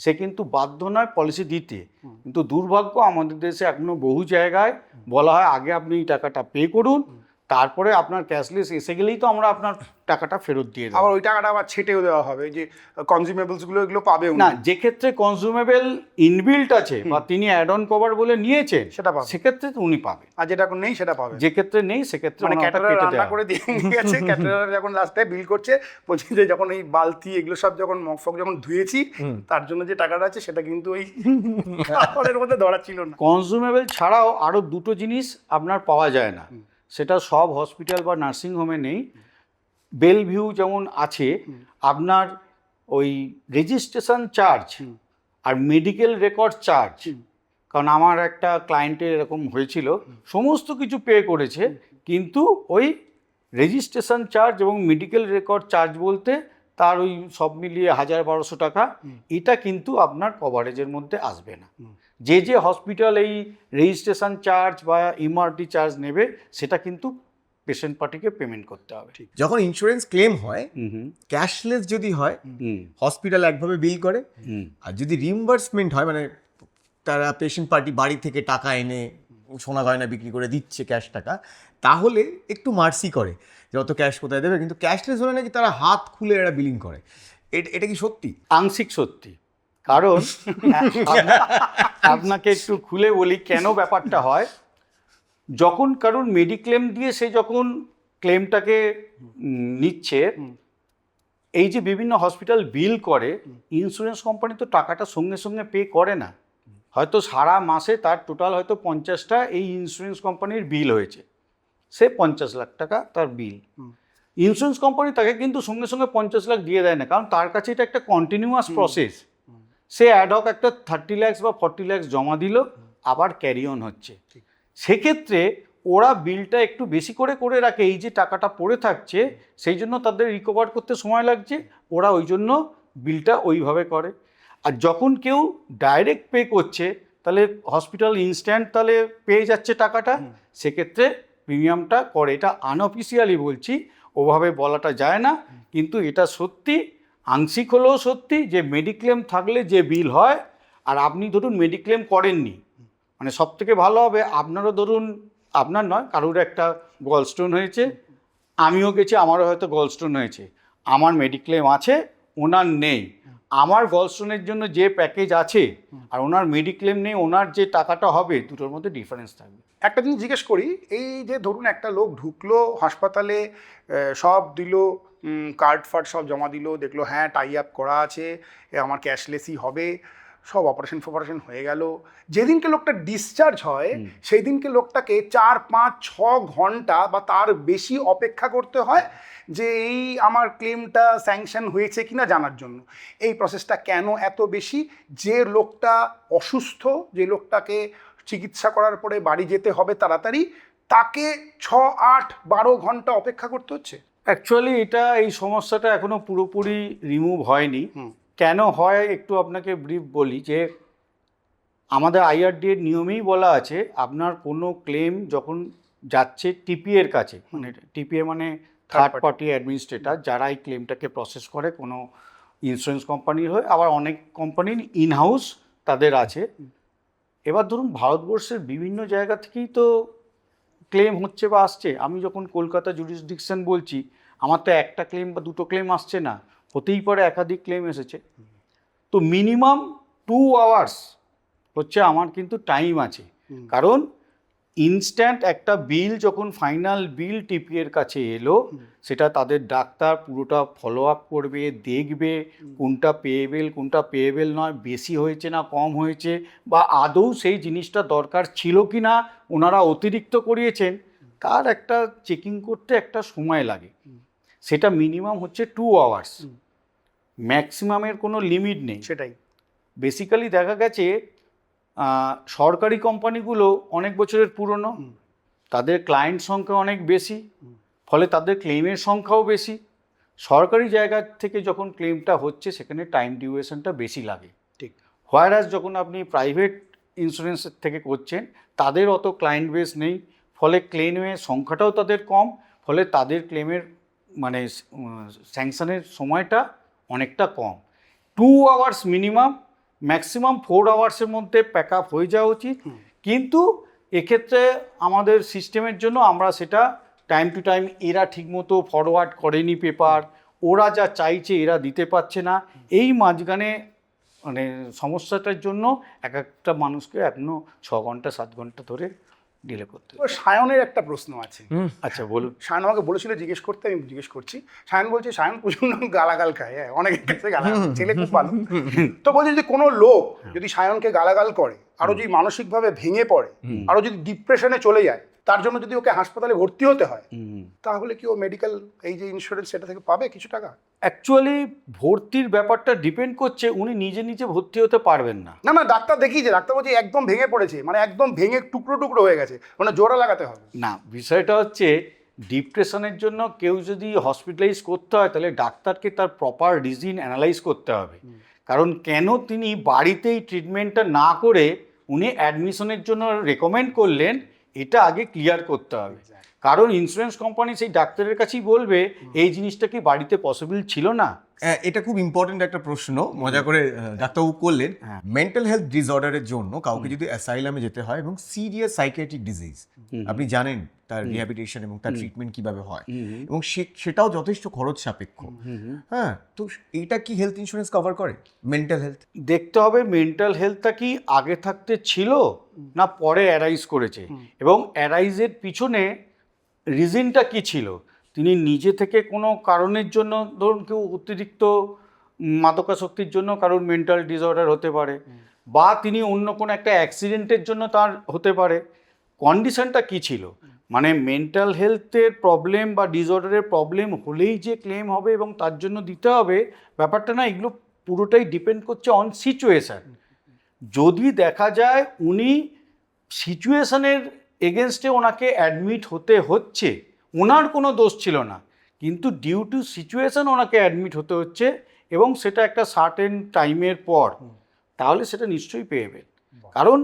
Speaker 2: সে কিন্তু বাধ্য নয় পলিসি দিতে। কিন্তু দুর্ভাগ্য আমাদের দেশে এখনো বহু জায়গায় বলা হয় আগে আপনি এই টাকাটা পে করুন, তারপরে আপনার ক্যাশলেস এসে গেলেই তো আমরা আপনার টাকাটা ফেরত দিয়ে দেবো।
Speaker 1: আবার ওই টাকাটা আবার ছেটেও দেওয়া হবে, যে কনজিউমেবলসগুলো এগুলো পাবেও
Speaker 2: না, যে ক্ষেত্রে কনজিউমেবল ইনবিল্ট আছে বা তিনি অ্যাড অন কভার বলে নিয়েছেন
Speaker 1: সেটা পাবে,
Speaker 2: সেক্ষেত্রে তো উনি পাবে।
Speaker 1: আর যেটা নেই সেটা পাবে।
Speaker 2: যে ক্ষেত্রে নেই সেক্ষেত্রে
Speaker 1: মানে
Speaker 2: ওনারটা
Speaker 1: ক্যাটারার
Speaker 2: কেটে
Speaker 1: রান্না
Speaker 2: দেওয়া
Speaker 1: করে দিয়ে গেছে, ক্যাটারার যখন লাস্টে বিল করছে বলছে যে যখন এই বালতি এগুলো সব যখন মগফগ যখন ধুয়েছি তার জন্য যে টাকাটা আছে সেটা কিন্তু ওই খাবারের মধ্যে ধরা ছিল না।
Speaker 2: কনজিউমেবল ছাড়াও আরও দুটো জিনিস আপনার পাওয়া যায় না, সেটা সব হসপিটাল বা নার্সিংহোমে নেই। বেলভিউ যেমন আছে, আপনার ওই রেজিস্ট্রেশন চার্জ আর মেডিকেল রেকর্ড চার্জ, কারণ আমার একটা ক্লায়েন্টের এরকম হয়েছিল, সমস্ত কিছু পে করেছে কিন্তু ওই রেজিস্ট্রেশন চার্জ এবং মেডিকেল রেকর্ড চার্জ বলতে তার ওই সব মিলিয়ে 1,000-1,200 টাকা, এটা কিন্তু আপনার কভারেজের মধ্যে আসবে না। যে যে হসপিটাল এই রেজিস্ট্রেশন চার্জ বা এমআরটি চার্জ নেবে সেটা কিন্তু পেশেন্ট পার্টিকে পেমেন্ট করতে হবে।
Speaker 3: যখন ইন্স্যুরেন্স ক্লেম হয়, ক্যাশলেস যদি হয় হসপিটাল একভাবে বিল করে, আর যদি রিইম্বার্সমেন্ট হয় মানে তারা পেশেন্ট পার্টি বাড়ি থেকে টাকা এনে সোনা গয়না বিক্রি করে দিচ্ছে ক্যাশ টাকা, তাহলে একটু মার্সি করে যে অত ক্যাশ কোথায় দেবে। কিন্তু ক্যাশলেস হলে নাকি তারা হাত খুলে এরা বিলিং করে, এটা কি সত্যি?
Speaker 2: আংশিক সত্যি, কারণ আপনাকে একটু খুলে বলি কেন ব্যাপারটা হয়। যখন কারণ মেডিক্লেম দিয়ে সে যখন ক্লেমটাকে নিচ্ছে, এই যে বিভিন্ন হসপিটাল বিল করে, ইন্স্যুরেন্স কোম্পানি তো টাকাটা সঙ্গে সঙ্গে পে করে না। হয়তো সারা মাসে তার টোটাল হয়তো 50টা এই ইন্স্যুরেন্স কোম্পানির বিল হয়েছে, সে 50 লাখ টাকা তার বিল। ইন্স্যুরেন্স কোম্পানি তাকে কিন্তু সঙ্গে সঙ্গে 50 লাখ দিয়ে দেয় না, কারণ তার কাছে এটা একটা কন্টিনিউয়াস প্রসেস। সে অ্যাডহক একটা 30 লাখ বা 40 লাখ জমা দিল, আবার ক্যারি অন হচ্ছে। সেক্ষেত্রে ওরা বিলটা একটু বেশি করে করে রাখে, এই যে টাকাটা পড়ে থাকছে সেই জন্য তাদের রিকভার করতে সময় লাগছে, ওরা ওই জন্য বিলটা ওইভাবে করে। আর যখন কেউ ডাইরেক্ট পে করছে তাহলে হসপিটাল ইনস্ট্যান্ট তাহলে পেয়ে যাচ্ছে টাকাটা, সেক্ষেত্রে প্রিমিয়ামটা করে। এটা আনঅফিসিয়ালি বলছি, ওভাবে বলাটা যায় না, কিন্তু এটা সত্যি, আংশিক হলেও সত্যি যে মেডিক্লেম থাকলে যে বিল হয়। আর আপনি ধরুন মেডিক্লেম করেননি, মানে সব থেকে ভালো হবে আপনারও ধরুন, আপনার নয় কারোর একটা গলস্টোন হয়েছে, আমিও গেছি আমারও হয়তো গলস্টোন হয়েছে, আমার মেডিক্লেম আছে ওনার নেই, আমার গলস্টোনের জন্য যে প্যাকেজ আছে আর ওনার মেডিক্লেম নেই, ওনার যে টাকাটা হবে দুটোর মধ্যে ডিফারেন্স থাকবে।
Speaker 1: একটা জিনিস জিজ্ঞেস করি, এই যে ধরুন একটা লোক ঢুকলো হাসপাতালে, সব দিল, কার্ড ফার্ড সব জমা দিল, দেখলো হ্যাঁ টাই আপ করা আছে, আমার ক্যাশলেসই হবে, সব অপারেশন হয়ে গেল। যেদিনকে লোকটা ডিসচার্জ হয় সেই দিনকে লোকটাকে 4-5-6 ঘন্টা বা তার বেশি অপেক্ষা করতে হয় যে এই আমার ক্লেমটা স্যাংশন হয়েছে কিনা জানার জন্য। এই প্রসেসটা কেন এত বেশি? যে লোকটা অসুস্থ, যে লোকটাকে চিকিৎসা করার পরে বাড়ি যেতে হবে তাড়াতাড়ি, তাকে 6-8-12 ঘন্টা অপেক্ষা করতে হচ্ছে।
Speaker 2: অ্যাকচুয়ালি এটা, এই সমস্যাটা এখনো পুরোপুরি রিমুভ হয়নি। কেন হয় একটু আপনাকে ব্রিফ বলি, যে আমাদের IRDA এর নিয়মেই বলা আছে আপনার কোনো ক্লেম যখন যাচ্ছে টিপিএ এর কাছে, মানে টিপিএ মানে থার্ড পার্টি অ্যাডমিনিস্ট্রেটর, যারা এই ক্লেমটাকে প্রসেস করে কোনো ইন্স্যুরেন্স কোম্পানির হয়, আবার অনেক কোম্পানির ইনহাউস তাদের আছে। এবার ধরুন ভারতবর্ষের বিভিন্ন জায়গা থেকেই তো ক্লেম হচ্ছে বা আসছে। আমি যখন কলকাতা জুরিসডিকশন বলছি, আমার তো একটা ক্লেম বা দুটো ক্লেম আসছে না, হতেই পারে একাধিক ক্লেম এসেছে। তো মিনিমাম 2 আওয়ার্স হচ্ছে আমার কিন্তু টাইম আছে, কারণ ইনস্ট্যান্ট একটা বিল যখন ফাইনাল বিল টিপিএর কাছে এলো, সেটা তাদের ডাক্তার পুরোটা ফলো আপ করবে, দেখবে কোনটা পেয়েবেল নয়, বেশি হয়েছে না কম হয়েছে, বা আদৌ সেই জিনিসটা দরকার ছিল কি না, ওনারা অতিরিক্ত করিয়েছেন, তার একটা চেকিং করতে একটা সময় লাগে। সেটা মিনিমাম হচ্ছে 2 আওয়ার্স, ম্যাক্সিমামের কোনো লিমিট নেই।
Speaker 1: সেটাই
Speaker 2: বেসিক্যালি দেখা গেছে সরকারি কোম্পানিগুলো অনেক বছরের পুরনো, তাদের ক্লায়েন্ট সংখ্যা অনেক বেশি, ফলে তাদের ক্লেমের সংখ্যাও বেশি। সরকারি জায়গা থেকে যখন ক্লেমটা হচ্ছে সেখানে টাইম ডিউরেশনটা বেশি লাগে।
Speaker 1: ঠিক।
Speaker 2: হোয়ারাস যখন আপনি প্রাইভেট ইন্স্যুরেন্সের থেকে করছেন, তাদের অত ক্লায়েন্ট বেস নেই, ফলে ক্লেমের সংখ্যাটাও তাদের কম, ফলে তাদের ক্লেমের মানে স্যাংশনের সময়টা অনেকটা কম। 2 আওয়ার্স মিনিমাম, ম্যাক্সিমাম 4 আওয়ার্সের মধ্যে প্যাক আপ হয়ে যাওয়া উচিত। কিন্তু এক্ষেত্রে আমাদের সিস্টেমের জন্য আমরা সেটা টাইম টু টাইম, এরা ঠিকমতো ফরওয়ার্ড করেনি পেপার, ওরা যা চাইছে এরা দিতে পারছে না, এই মাঝখানে মানে সমস্যাটার জন্য এক একটা মানুষকে এখনো 6 ঘন্টা 7 ঘন্টা ধরে ডিলে করতে হয়।
Speaker 1: সায়নের একটা প্রশ্ন আছে।
Speaker 2: আচ্ছা বলুন।
Speaker 1: সায়ন আমাকে বলেছিল জিজ্ঞেস করতে, আমি জিজ্ঞেস করছি। সায়ন বলছে, সায়ন প্রচন্ড গালাগাল খায়, হ্যাঁ অনেকের কাছে গালাগাল, ছেলে খুব ভালো। তো বলছে যদি কোনো লোক যদি সায়নকে গালাগাল করে, আরো যদি মানসিকভাবে ভেঙে পড়ে, আরো যদি ডিপ্রেশনে চলে যায়, তার জন্য যদি ওকে হাসপাতালে ভর্তি হতে হয়, তাহলে কি ও মেডিকেল এই যে ইন্স্যুরেন্স সেটা থেকে পাবে কিছু টাকা?
Speaker 2: অ্যাকচুয়ালি ভর্তির ব্যাপারটা ডিপেন্ড করছে, উনি নিজে নিজে ভর্তি হতে পারবেন না।
Speaker 1: না না, ডাক্তার দেখিয়েছে, ডাক্তার বলছে একদম ভেঙে পড়েছে, মানে একদম ভেঙে টুকরো টুকরো হয়ে গেছে, মানে জোড়া লাগাতে হবে।
Speaker 2: না, বিষয়টা হচ্ছে ডিপ্রেশনের জন্য কেউ যদি হসপিটালাইজ করতে হয়, তাহলে ডাক্তারকে তার প্রপার রিজন অ্যানালাইজ করতে হবে। কারণ কেন তিনি বাড়িতেই ট্রিটমেন্টটা না করে উনি অ্যাডমিশনের জন্য রেকমেন্ড করলেন, এটা আগে ক্লিয়ার করতে হবে। কারণ ইন্স্যুরেন্স কোম্পানি সেই ডাক্তারের কাছেই বলবে এই জিনিসটা কি বাড়িতে পসিবল ছিল না।
Speaker 3: এটা খুব ইম্পর্টেন্ট একটা প্রশ্ন মজা করে ডাক্তারবাবু করলেন। মেন্টাল হেলথ ডিসঅর্ডারের জন্য কাউকে যদি অ্যাসাইলামে যেতে হয় এবং সিরিয়াস সাইকিয়াট্রিক ডিজিজ, আপনি জানেন তার রিহ্যাবিলিটেশন এবং তার ট্রিটমেন্ট কিভাবে হয়, এবং সেটাও যথেষ্ট খরচ সাপেক্ষ। হ্যাঁ, তো এটা কি হেলথ ইন্স্যুরেন্স কভার করে? মেন্টাল হেলথ
Speaker 2: দেখতে হবে মেন্টাল হেলথটা কি আগে থাকতে ছিল না পরে অ্যারাইজ করেছে, এবং অ্যারাইজের পিছনে রিজনটা কি ছিল। তিনি নিজে থেকে কোনো কারণের জন্য, ধরুন কেউ অতিরিক্ত মাদকাসক্তির জন্য কারোর মেন্টাল ডিসঅর্ডার হতে পারে, বা তিনি অন্য কোনো একটা অ্যাক্সিডেন্টের জন্য তার হতে পারে। কন্ডিশনটা কি ছিল, মানে মেন্টাল হেলথের প্রবলেম বা ডিসঅর্ডারের প্রবলেম হলেই যে ক্লেম হবে এবং তার জন্য দিতে হবে ব্যাপারটা না, এগুলো পুরোটাই ডিপেন্ড করছে অন সিচুয়েশান। যদি দেখা যায় উনি সিচুয়েশনের এগেনস্টে ওনাকে অ্যাডমিট হতে হচ্ছে, ওনার কোনো দোষ ছিল না, কিন্তু ডিউ টু সিচুয়েশন ওনাকে অ্যাডমিট হতে হচ্ছে এবং সেটা একটা সার্টেন টাইমের পর, তাহলে সেটা নিশ্চয়ই পেয়ে যাবেন। কারণ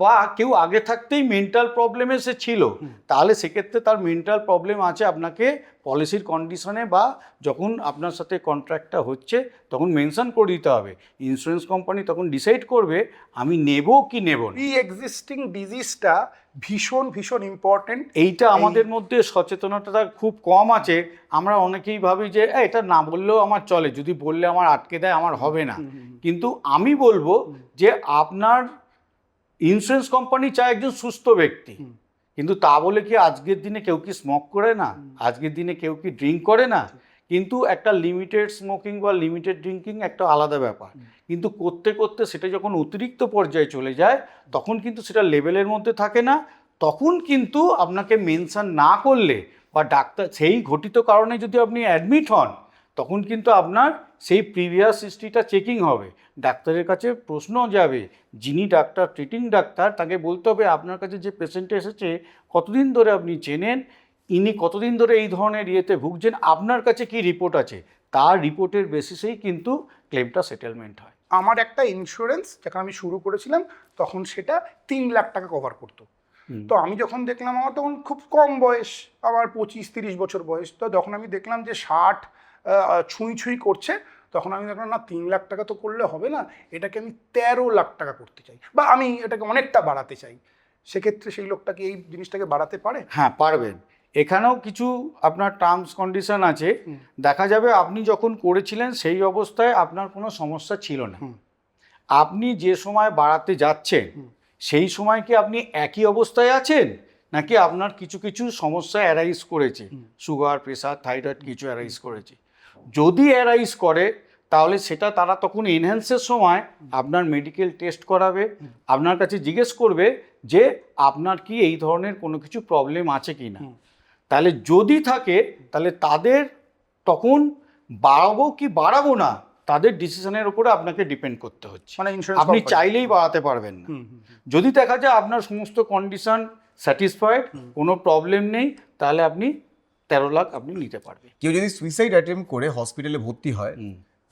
Speaker 2: বা কেউ আগে থাকতেই মেন্টাল প্রবলেমে সে ছিল, তাহলে সেক্ষেত্রে তার মেন্টাল প্রবলেম আছে, আপনাকে পলিসির কন্ডিশনে বা যখন আপনার সাথে কন্ট্রাক্টটা হচ্ছে তখন মেনশন করে দিতে হবে। ইন্স্যুরেন্স কোম্পানি তখন ডিসাইড করবে আমি নেব কি নেব না।
Speaker 1: প্রি এক্সিস্টিং ডিজিজটা ভীষণ ভীষণ ইম্পর্টেন্ট।
Speaker 2: এইটা আমাদের মধ্যে সচেতনতা খুব কম আছে। আমরা অনেকেই ভাবি যে এটা না বললেও আমার চলে, যদি বললে আমার আটকে দেয় আমার হবে না। কিন্তু আমি বলবো যে আপনার ইন্স্যুরেন্স কোম্পানি চায় একজন সুস্থ ব্যক্তি, কিন্তু তা বলে কি আজকের দিনে কেউ কি স্মোক করে না, আজকের দিনে কেউ কি ড্রিঙ্ক করে না, কিন্তু একটা লিমিটেড স্মোকিং বা লিমিটেড ড্রিঙ্কিং একটা আলাদা ব্যাপার। কিন্তু করতে করতে সেটা যখন অতিরিক্ত পর্যায়ে চলে যায় তখন কিন্তু সেটা লেভেলের মধ্যে থাকে না, তখন কিন্তু আপনাকে মেনশন না করলে বা ডাক্তার সেই ঘটিত কারণে যদি আপনি অ্যাডমিট হন তখন কিন্তু আপনার সেই প্রিভিয়াস হিস্ট্রিটা চেকিং হবে, ডাক্তারের কাছে প্রশ্ন যাবে, যিনি ডাক্তার ট্রিটিং ডাক্তার তাকে বলতে হবে আপনার কাছে যে পেশেন্ট এসেছে কতদিন ধরে আপনি চেনেন, ইনি কতদিন ধরে এই ধরনের ইয়েতে ভুগছেন, আপনার কাছে কি রিপোর্ট আছে, তার রিপোর্টের বেসিসেই কিন্তু ক্লেমটা সেটেলমেন্ট হয়।
Speaker 1: আমার একটা ইন্স্যুরেন্স যখন আমি শুরু করেছিলাম তখন সেটা 3 লাখ টাকা কভার করতো। তো আমি যখন দেখলাম, আমার তখন খুব কম বয়স, আমার 25-30 বছর বয়স, তো যখন আমি দেখলাম যে 60 ছুঁই ছুঁই করছে, তখন আমি দেখলাম না 3 লাখ টাকা তো করলে হবে না, এটাকে আমি 13 লাখ টাকা করতে চাই, বা আমি এটাকে অনেকটা বাড়াতে চাই। সেক্ষেত্রে সেই লোকটা কি এই জিনিসটাকে বাড়াতে পারে?
Speaker 2: হ্যাঁ পারবেন। এখানেও কিছু আপনার টার্মস কন্ডিশন আছে। দেখা যাবে আপনি যখন করেছিলেন সেই অবস্থায় আপনার কোনো সমস্যা ছিল না, আপনি যে সময় বাড়াতে যাচ্ছেন সেই সময় কি আপনি একই অবস্থায় আছেন, নাকি আপনার কিছু কিছু সমস্যা অ্যারাইজ করেছে, সুগার প্রেশার থাইরয়েড কিছু অ্যারাইজ করেছে। যদি অ্যারাইজ করে তাহলে সেটা তারা তখন এনহ্যান্সের সময় আপনার মেডিকেল টেস্ট করাবে, আপনার কাছে জিজ্ঞেস করবে যে আপনার কি এই ধরনের কোনো কিছু প্রবলেম আছে কি না। তাহলে যদি থাকে তাহলে তাদের তখন বাড়াবো কি বাড়াবো না তাদের ডিসিশনের উপরে আপনাকে ডিপেন্ড করতে হচ্ছে,
Speaker 1: মানে ইন্স্যুরেন্স
Speaker 2: আপনি চাইলেই বাড়াতে পারবেন না। যদি দেখা যায় আপনার সমস্ত কন্ডিশন স্যাটিসফাইড, কোনো প্রবলেম নেই, তাহলে আপনি 13 লাখ আপনি নিতে পারবেন।
Speaker 3: কেউ যদি সুইসাইড অ্যাটেম্প করে হসপিটালে ভর্তি হয়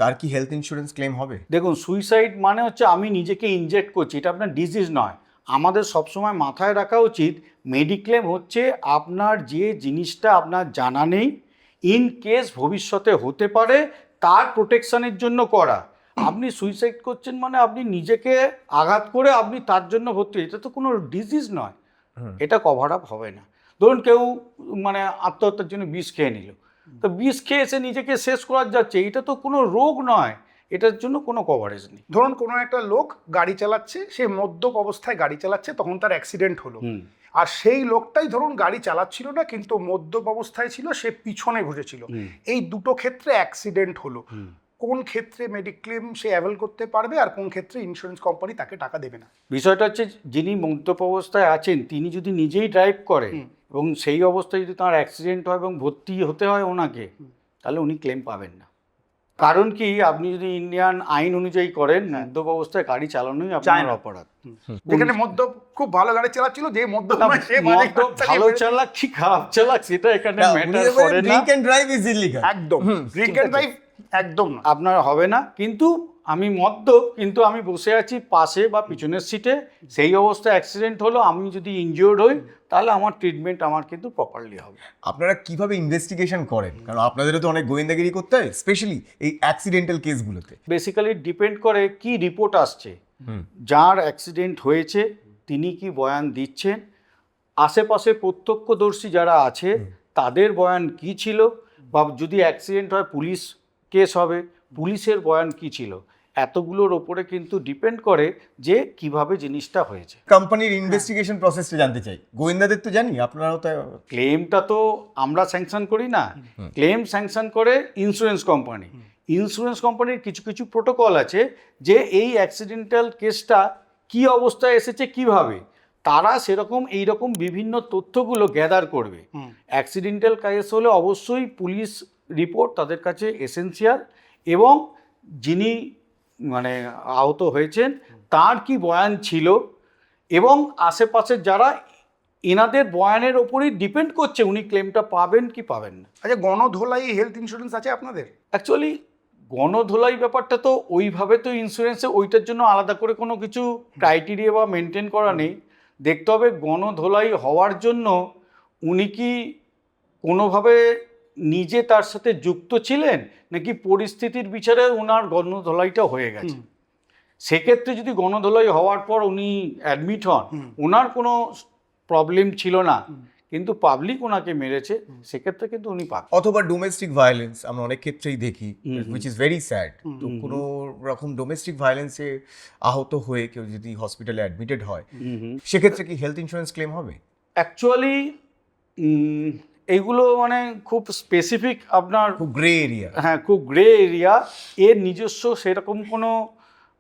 Speaker 3: তার কি হেলথ ইন্স্যুরেন্স ক্লেম হবে?
Speaker 2: দেখুন, সুইসাইড মানে হচ্ছে আমি নিজেকে ইনজেক্ট করছি, এটা আপনার ডিজিজ নয়। আমাদের সবসময় মাথায় রাখা উচিত মেডিক্লেম হচ্ছে আপনার যে জিনিসটা আপনার জানা নেই, ইন কেস ভবিষ্যতে হতে পারে তার প্রোটেকশনের জন্য করা। আপনি সুইসাইড করছেন মানে আপনি নিজেকে আঘাত করে আপনি তার জন্য ভর্তি, এটা তো কোনো ডিজিজ নয়, এটা কভার আপ হবে না। ধরুন কেউ মানে আত্মহত্যার জন্য বিষ খেয়ে নিল, তো বিষ খেয়ে এসে নিজেকে শেষ করার যাচ্ছে, এটা তো কোনো রোগ নয়, এটার জন্য কোনো কভারেজ নেই।
Speaker 1: ধরুন কোনো একটা লোক গাড়ি চালাচ্ছে, সে মদ্যপ অবস্থায় গাড়ি চালাচ্ছে, তখন তার অ্যাক্সিডেন্ট হলো, আর সেই লোকটাই ধরুন গাড়ি চালাচ্ছিল না কিন্তু মদ্যপ অবস্থায় ছিল, সে পিছনে বসেছিল, এই দুটো ক্ষেত্রে অ্যাক্সিডেন্ট হলো, কোন ক্ষেত্রে মেডিক্লেম সে অ্যাভেল করতে পারবে আর কোন ক্ষেত্রে ইন্স্যুরেন্স কোম্পানি তাকে টাকা দেবে না?
Speaker 2: বিষয়টা হচ্ছে যিনি মদ্যপ অবস্থায় আছেন তিনি যদি নিজেই ড্রাইভ করেন এবং সেই অবস্থায় যদি তার অ্যাক্সিডেন্ট হয় এবং ভর্তি হতে হয় ওনাকে, তাহলে উনি ক্লেম পাবেন না। কারণ কি, আপনি যদি ইন্ডিয়ান আইন অনুযায়ী করেন মদ্যপ অবস্থায় গাড়ি চালানোই আপনার অপরাধ।
Speaker 1: যেখানে মদ্যপ খুব ভালো গাড়ি চালাচ্ছিল, যে মদ্যপ
Speaker 2: ভালো চালাক কি খারাপ চালাক সেটা এখানে ম্যাটার করে না।
Speaker 3: Drink and drive is illegal.
Speaker 1: একদম ড্রিঙ্ক এন্ড ড্রাইভ একদম না,
Speaker 2: আপনার হবে না। কিন্তু আমি কিন্তু আমি বসে আছি পাশে বা পিছনের সিটে, সেই অবস্থায় অ্যাক্সিডেন্ট হলো, আমি যদি ইনজিওর্ড হই তাহলে আমার ট্রিটমেন্ট আমার কিন্তু প্রপারলি হবে।
Speaker 3: আপনারা কিভাবে ইনভেস্টিগেশন করেন? কারণ আপনাদেরও তো অনেক গোয়েন্দাগিরি করতে হয়, স্পেশালি এই অ্যাক্সিডেন্টাল কেসগুলোতে।
Speaker 2: বেসিক্যালি ডিপেন্ড করে কি রিপোর্ট আসছে, যার অ্যাক্সিডেন্ট হয়েছে তিনি কি বয়ান দিচ্ছেন, আশেপাশে প্রত্যক্ষদর্শী যারা আছে তাদের বয়ান কি ছিল, বা যদি অ্যাক্সিডেন্ট হয় পুলিশ কেস হবে, পুলিশের বয়ান কি ছিল, এতগুলোর ওপরে কিন্তু ডিপেন্ড করে যে কিভাবে জিনিসটা হয়েছে।
Speaker 3: কোম্পানির ইনভেস্টিগেশন প্রসেসটা জানতে চাই, গোয়েন্দাদের তো জানি, আপনারাও তো।
Speaker 2: ক্লেমটা তো আমরা স্যাংশন করি না, ক্লেম স্যাংশন করে ইন্স্যুরেন্স কোম্পানি। ইন্স্যুরেন্স কোম্পানির কিছু কিছু প্রোটোকল আছে যে এই অ্যাক্সিডেন্টাল কেসটা কি অবস্থায় এসেছে কিভাবে, তারা সেরকম এইরকম বিভিন্ন তথ্যগুলো গ্যাদার করবে। অ্যাক্সিডেন্টাল কেস হলে অবশ্যই পুলিশ রিপোর্ট তাদের কাছে এসেনশিয়াল, এবং যিনি মানে আহত হয়েছেন তার কি বয়ান ছিল, এবং আশেপাশের যারা এনাদের বয়ানের ওপরই ডিপেন্ড করছে উনি ক্লেমটা পাবেন কি পাবেন না।
Speaker 1: আচ্ছা, গণধোলাই হেলথ ইন্স্যুরেন্স আছে আপনাদের?
Speaker 2: অ্যাকচুয়ালি গণধোলাই ব্যাপারটা তো ওইভাবে তো ইন্স্যুরেন্সে ওইটার জন্য আলাদা করে কোনো কিছু ক্রাইটেরিয়া বা মেনটেন করা নেই। দেখতে হবে গণধোলাই হওয়ার জন্য উনি কি কোনোভাবে নিজে তার সাথে যুক্ত ছিলেন, নাকি পরিস্থিতির বিচারে ওনার গণধোলাইটা হয়ে গেছে। সেক্ষেত্রে যদি গণধোলাই হওয়ার পর উনি অ্যাডমিট হন, ওনার কোনো প্রবলেম ছিল না, কিন্তু পাবলিক ওনাকে মেরেছে, সেক্ষেত্রে কিন্তু উনি পাবেন।
Speaker 3: অথবা ডোমেস্টিক ভায়োলেন্স আমরা অনেক ক্ষেত্রেই দেখি, উইচ ইজ ভেরি স্যাড। তো কোনো রকম ডোমেস্টিক ভায়োলেন্সে আহত হয়ে কেউ যদি হসপিটালে অ্যাডমিটেড হয়, সেক্ষেত্রে কি হেলথ ইন্স্যুরেন্স ক্লেম হবে?
Speaker 2: অ্যাকচুয়ালি এইগুলো মানে খুব স্পেসিফিক, আপনার
Speaker 3: খুব গ্রে এরিয়া।
Speaker 2: হ্যাঁ, খুব গ্রে এরিয়া। এর নিজস্ব সেরকম কোনো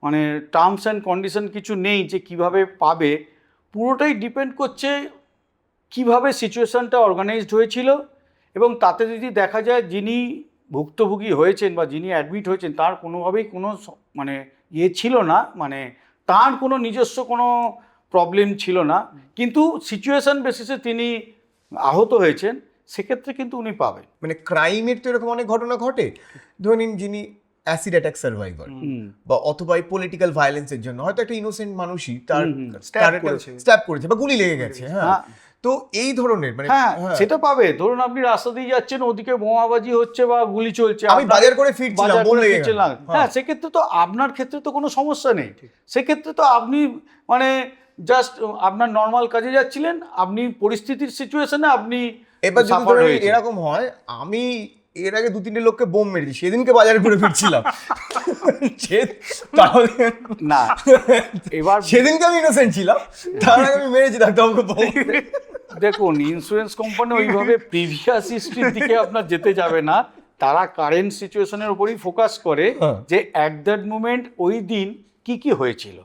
Speaker 2: মানে টার্মস অ্যান্ড কন্ডিশন কিছু নেই যে কিভাবে পাবে। পুরোটাই ডিপেন্ড করছে কিভাবে সিচুয়েশনটা অর্গানাইজড হয়েছিল, এবং তাতে যদি দেখা যায় যিনি ভুক্তভোগী হয়েছেন বা যিনি অ্যাডমিট হয়েছেন তার কোনোভাবেই কোনো মানে ইয়ে ছিল না, মানে তার কোনো নিজস্ব কোনো প্রবলেম ছিল না, কিন্তু সিচুয়েশন বেসিসে তিনি আহত হয়েছেন, সেক্ষেত্রে কিন্তু উনি পাবেন।
Speaker 3: মানে ক্রাইমের তো এরকম অনেক ঘটনা ঘটে, ধরে নিন যিনি অ্যাসিড অ্যাটাক সার্ভাইভার, বা অথবা পলিটিক্যাল ভায়োলেন্সের জন্য হয়তো একটা ইনোসেন্ট মানুষই তার স্ট্যাব করেছে বা গুলি লেগে গেছে। হ্যাঁ, তো এই ধরনের মানে
Speaker 2: হ্যাঁ সেটা পাবে। ধরুন আপনি রাস্তা দিয়ে যাচ্ছেন, ওদিকে বোমাবাজি হচ্ছে বা গুলি চলছে,
Speaker 3: আমি বাজার করে ফিরছিলাম,
Speaker 2: হ্যাঁ, সেক্ষেত্রে তো আপনার ক্ষেত্রে তো কোনো সমস্যা নেই। সেক্ষেত্রে তো আপনি মানে জাস্ট আপনার নর্মাল কাজে যাচ্ছিলেন, আপনি পরিস্থিতির সিচুয়েশনে আপনি
Speaker 3: এবার যদি ধরে এরকম হয় আমি এর আগে 2-3 লোককে বোম মেরেছি, সেদিনকে বাজারে করে ফিরছিলাম,
Speaker 2: না এবার
Speaker 3: সেদিনকে আমি ইনোসেন্ট ছিলাম, তার আগে আমি মেরেছি ডাক্তারবাবুকে বোম।
Speaker 2: দেখুন, ইন্স্যুরেন্স কোম্পানি ওইভাবে প্রিভিয়াস হিস্ট্রির দিকে আপনার যেতে যাবে না, তারা কারেন্ট সিচুয়েশনের উপরই ফোকাস করে যে অ্যাট দ্যাট মোমেন্ট ওই দিন কি কি হয়েছিল,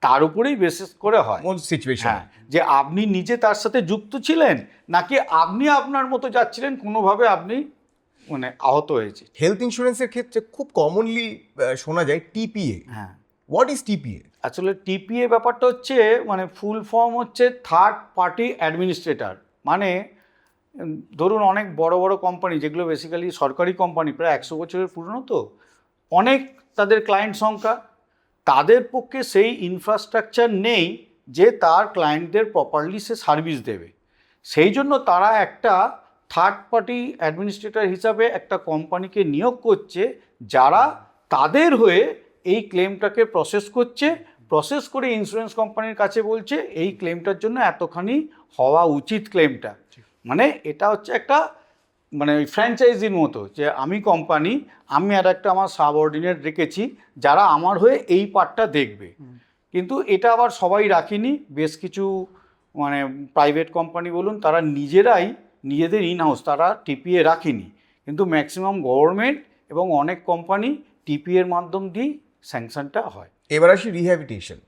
Speaker 2: তার উপরেই বেসিস করে হয়
Speaker 3: সিচুয়েশন,
Speaker 2: যে আপনি নিজে তার সাথে যুক্ত ছিলেন নাকি আপনি আপনার মতো যাচ্ছিলেন, কোনোভাবে আপনি মানে আহত হয়েছে।
Speaker 3: হেলথ ইন্স্যুরেন্সের ক্ষেত্রে খুব কমনলি শোনা যায় টিপিএ।
Speaker 2: হ্যাঁ,
Speaker 3: হোয়াট ইজ টিপিএ?
Speaker 2: আসলে টিপিএ ব্যাপারটা হচ্ছে মানে ফুল ফর্ম হচ্ছে থার্ড পার্টি অ্যাডমিনিস্ট্রেটর। মানে ধরুন অনেক বড় বড় কোম্পানি, যেগুলো বেসিক্যালি সরকারি কোম্পানি, প্রায় 100 বছরের পুরনো, তো অনেক তাদের ক্লায়েন্ট সংখ্যা, তাদের পক্ষে সেই ইনফ্রাস্ট্রাকচার নেই যে তার ক্লায়েন্টদের প্রপারলি সে সার্ভিস দেবে। সেই জন্য তারা একটা থার্ড পার্টি অ্যাডমিনিস্ট্রেটর হিসাবে একটা কোম্পানিকে নিয়োগ করছে, যারা তাদের হয়ে এই ক্লেমটাকে প্রসেস করে ইন্স্যুরেন্স কোম্পানির কাছে বলছে এই ক্লেমটার জন্য এতখানি হওয়া উচিত ক্লেমটা। মানে এটা হচ্ছে একটা মানে ওই ফ্র্যাঞ্চাইজির মতো, যে আমি কোম্পানি, আমি আর একটা আমার সাবঅর্ডিনেট রেখেছি যারা আমার হয়ে এই পার্টটা দেখবে। কিন্তু এটা আবার সবাই রাখিনি, বেশ কিছু মানে প্রাইভেট কোম্পানি বলুন, তারা নিজেদের ইনহাউস তারা টিপিএ রাখিনি, কিন্তু ম্যাক্সিমাম গভর্নমেন্ট এবং অনেক কোম্পানি টিপিএর মাধ্যম দিয়েই স্যাংশনটা হয়।
Speaker 3: এবার আসি রিহ্যাবিলিটেশন।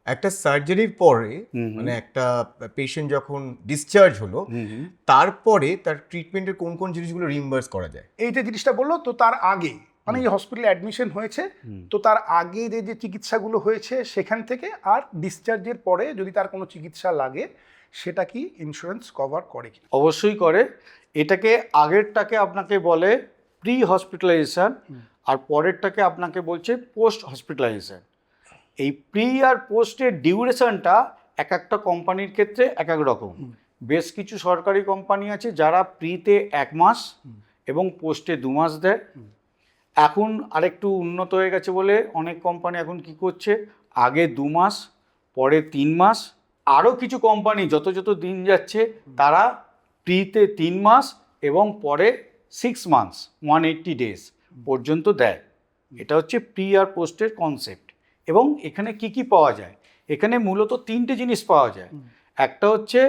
Speaker 3: একটা সার্জারির পরে মানে একটা পেশেন্ট যখন ডিসচার্জ হলো, তারপরে তার ট্রিটমেন্টের কোন কোন জিনিসগুলো রিইম্বার্স করা যায়?
Speaker 1: এইটা জিনিসটা বললো তো, তার আগে মানে এই হসপিটালে অ্যাডমিশন হয়েছে, তো তার আগে যে চিকিৎসাগুলো হয়েছে সেখান থেকে, আর ডিসচার্জের পরে যদি তার কোনো চিকিৎসা লাগে সেটা কি ইন্স্যুরেন্স কভার করে কি?
Speaker 2: অবশ্যই করে। এটাকে আগেরটাকে আপনাকে বলে প্রি হসপিটালাইজেশন, আর পরেরটাকে আপনাকে বলছে পোস্ট হসপিটালাইজেশন। এই প্রি আর পোস্টের ডিউরেশনটা এক একটা কোম্পানির ক্ষেত্রে এক এক রকম। বেশ কিছু সরকারি কোম্পানি আছে যারা প্রিতে 1 মাস এবং পোস্টে 2 মাস দেয়। এখন আরেকটু উন্নত হয়ে গেছে বলে অনেক কোম্পানি এখন কি করছে, আগে 2 মাস, পরে 3 মাস, আরও কিছু কোম্পানি যত যত দিন যাচ্ছে তারা প্রিতে 3 মাস এবং পরে 6 মান্থস 180 ডেজ পর্যন্ত দেয়। এটা হচ্ছে প্রি আর পোস্টের কনসেপ্ট। এবং এখানে কি কি পাওয়া যায়, এখানে মূলত 3টে জিনিস পাওয়া যায়। একটা হচ্ছে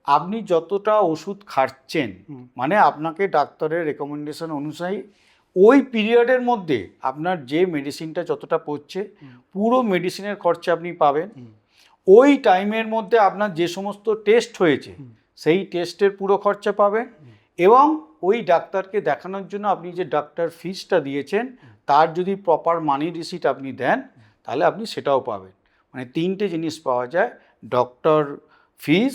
Speaker 2: আপনি যতটা ওষুধ খাচ্ছেন, মানে আপনাকে ডাক্তারের রেকমেন্ডেশন অনুযায়ী ওই পিরিয়ডের মধ্যে আপনার যে মেডিসিনটা যতটা পড়ছে পুরো মেডিসিনের খরচা আপনি পাবেন। ওই টাইমের মধ্যে আপনার যে সমস্ত টেস্ট হয়েছে সেই টেস্টের পুরো খরচা পাবেন, এবং ওই ডাক্তারকে দেখানোর জন্য আপনি যে ডাক্তার ফিসটা দিয়েছেন তার যদি প্রপার মানি রিসিট আপনি দেন তাহলে আপনি সেটাও পাবেন। মানে 3টে জিনিস পাওয়া যায়: ডক্টর ফিস,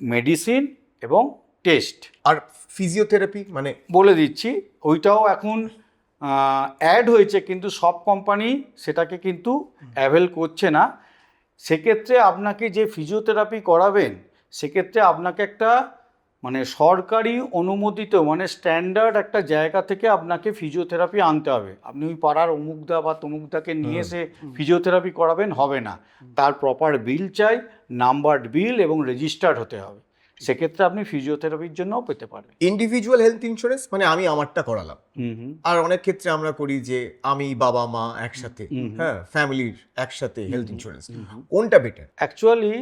Speaker 2: মেডিসিন এবং টেস্ট।
Speaker 3: আর ফিজিওথেরাপি মানে
Speaker 2: বলে দিচ্ছি, ওইটাও এখন অ্যাড হয়েছে, কিন্তু সব কোম্পানি সেটাকে কিন্তু অ্যাভেল করছে না। সেক্ষেত্রে আপনাকে যে ফিজিওথেরাপি করাবেন সেক্ষেত্রে আপনাকে একটা মানে সরকারি অনুমোদিত মানে স্ট্যান্ডার্ড একটা জায়গা থেকে আপনাকে ফিজিওথেরাপি আনতে হবে। আপনি ওই পাড়ার অমুকদা বা তমুকদাকে নিয়ে এসে ফিজিওথেরাপি করাবেন হবে না, তার প্রপার বিল চাই, নাম্বারড বিল এবং রেজিস্টার্ড হতে হবে। সেক্ষেত্রে আপনি ফিজিওথেরাপির জন্যও পেতে পারবেন।
Speaker 3: ইন্ডিভিজুয়াল হেলথ ইন্স্যুরেন্স মানে আমি আমারটা করালাম, আর অনেক ক্ষেত্রে আমরা করি যে আমি বাবা মা একসাথে, হ্যাঁ ফ্যামিলির একসাথে হেলথ ইন্স্যুরেন্স, কোনটা বেটার?
Speaker 2: অ্যাকচুয়ালি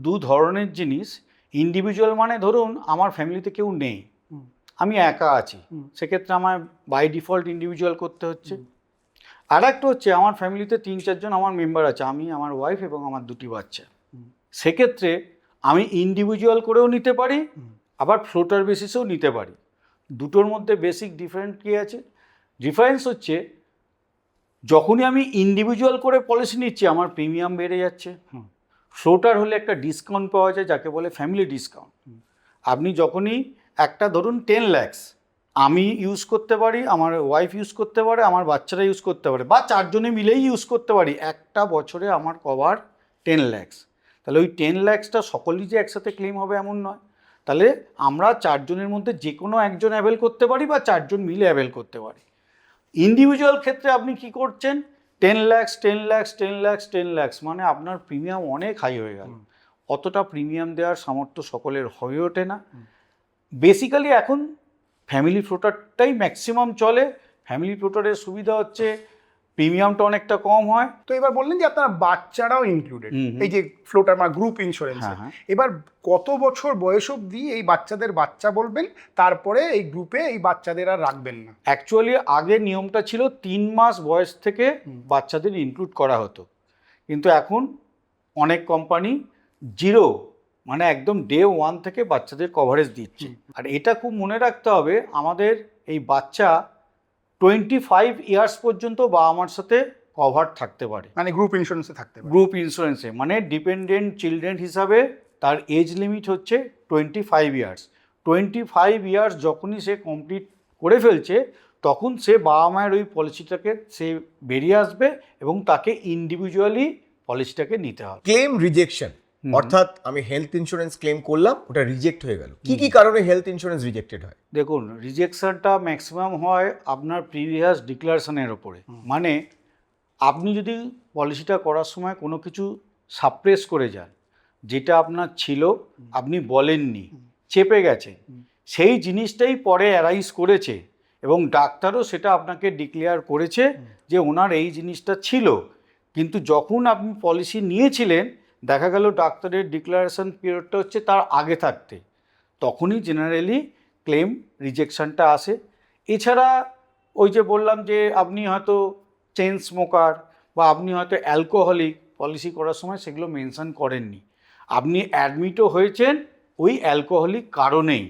Speaker 2: দু ধরনের জিনিস। ইন্ডিভিজুয়াল মানে ধরুন আমার ফ্যামিলিতে কেউ নেই, আমি একা আছি, সেক্ষেত্রে আমার বাই ডিফল্ট ইন্ডিভিজুয়াল করতে হচ্ছে। আর একটা হচ্ছে আমার ফ্যামিলিতে 3-4 জন আমার মেম্বার আছে, আমি, আমার ওয়াইফ এবং আমার 2টি বাচ্চা। সেক্ষেত্রে আমি ইন্ডিভিজুয়াল করেও নিতে পারি, আবার ফ্লোটার বেসিসেও নিতে পারি। দুটোর মধ্যে বেসিক ডিফারেন্স কী আছে? ডিফারেন্স হচ্ছে যখনই আমি ইন্ডিভিজুয়াল করে পলিসি নিচ্ছি আমার প্রিমিয়াম বেড়ে যাচ্ছে। ফ্লোটার হলে একটা ডিসকাউন্ট পাওয়া যায় যাকে বলে ফ্যামিলি ডিসকাউন্ট। আপনি যখনই একটা ধরুন 10 lakhs আমি ইউজ করতে পারি, আমার ওয়াইফ ইউজ করতে পারে, আমার বাচ্চারা ইউজ করতে পারে, বা 4 জনে মিলেই ইউজ করতে পারি, একটা বছরে আমার কভার 10 lakhs। তাহলে ওই 10 lakhsটা সকলেই যে একসাথে ক্লেম হবে এমন নয়। তাহলে আমরা 4 জনের মধ্যে যে কোনো একজন অ্যাভেল করতে পারি বা 4 জন মিলে অ্যাভেল করতে পারি। ইন্ডিভিজুয়াল ক্ষেত্রে আপনি কি করছেন? 10 lakhs, 10 lakhs, 10 lakhs, 10 lakhs, মানে আপনার প্রিমিয়াম অনেক হাই হয়ে গেল। অতটা প্রিমিয়াম দেওয়ার সামর্থ্য সকলের হয়ে ওঠে না। বেসিক্যালি এখন ফ্যামিলি ফ্লোটারটাই ম্যাক্সিমাম চলে। ফ্যামিলি ফ্লোটারের সুবিধা হচ্ছে প্রিমিয়ামটা অনেকটা কম হয়।
Speaker 1: তো এবার বললেন যে আপনার বাচ্চারাও ইনক্লুডেড এই যে ফ্লোটার বা গ্রুপ ইন্স্যুরেন্স, এবার কত বছর বয়স অবধি এই বাচ্চাদের বাচ্চা বলবেন, তারপরে এই গ্রুপে এই বাচ্চাদের আর রাখবেন না?
Speaker 2: অ্যাকচুয়ালি আগে নিয়মটা ছিল 3 মাস বয়স থেকে বাচ্চাদের ইনক্লুড করা হতো, কিন্তু এখন অনেক কোম্পানি 0 মানে একদম ডে 1 থেকে বাচ্চাদের কভারেজ দিচ্ছে। আর এটা খুব মনে রাখতে হবে, আমাদের এই বাচ্চা 25 ইয়ার্স পর্যন্ত বাবা মার সাথে কভার থাকতে পারে,
Speaker 1: মানে গ্রুপ ইন্স্যুরেন্সে থাকতে পারে।
Speaker 2: গ্রুপ ইন্স্যুরেন্সে মানে ডিপেন্ডেন্ট চিলড্রেন হিসাবে তার এজ লিমিট হচ্ছে 25 ইয়ার্স। 25 ইয়ার্স যখনই সে কমপ্লিট করে ফেলছে তখন সে বাবা মায়ের ওই পলিসিটাকে সে বেরিয়ে আসবে এবং তাকে ইন্ডিভিজুয়ালি পলিসিটাকে নিতে হবে।
Speaker 3: ক্লেম রিজেকশন অর্থাৎ আমি হেলথ ইন্স্যুরেন্স ক্লেম করলাম, ওটা রিজেক্ট হয়ে গেল, কি কি কারণে হেলথ ইন্স্যুরেন্স রিজেক্টেড হয়?
Speaker 2: দেখুন, রিজেকশনটা ম্যাক্সিমাম হয় আপনার প্রিভিয়াস ডিক্লারেশনের ওপরে। মানে আপনি যদি পলিসিটা করার সময় কোনো কিছু সাপ্রেস করে যান, যেটা আপনার ছিল আপনি বলেননি, চেপে গেছে, সেই জিনিসটাই পরে অ্যারাইজ করেছে এবং ডাক্তারও সেটা আপনাকে ডিক্লেয়ার করেছে যে ওনার এই জিনিসটা ছিল, কিন্তু যখন আপনি পলিসি নিয়েছিলেন দেখা গেল ডাক্তারের ডিক্লারেশন পিরিয়ডটা হচ্ছে তার আগে থাকতে, তখনই জেনারেলি ক্লেম রিজেকশনটা আসে। এছাড়া ওই যে বললাম যে আপনি হয়তো চেইন স্মোকার বা আপনি হয়তো অ্যালকোহলিক, পলিসি করার সময় সেগুলো মেনশন করেননি, আপনি অ্যাডমিটও হয়েছেন ওই অ্যালকোহলিক কারণেই,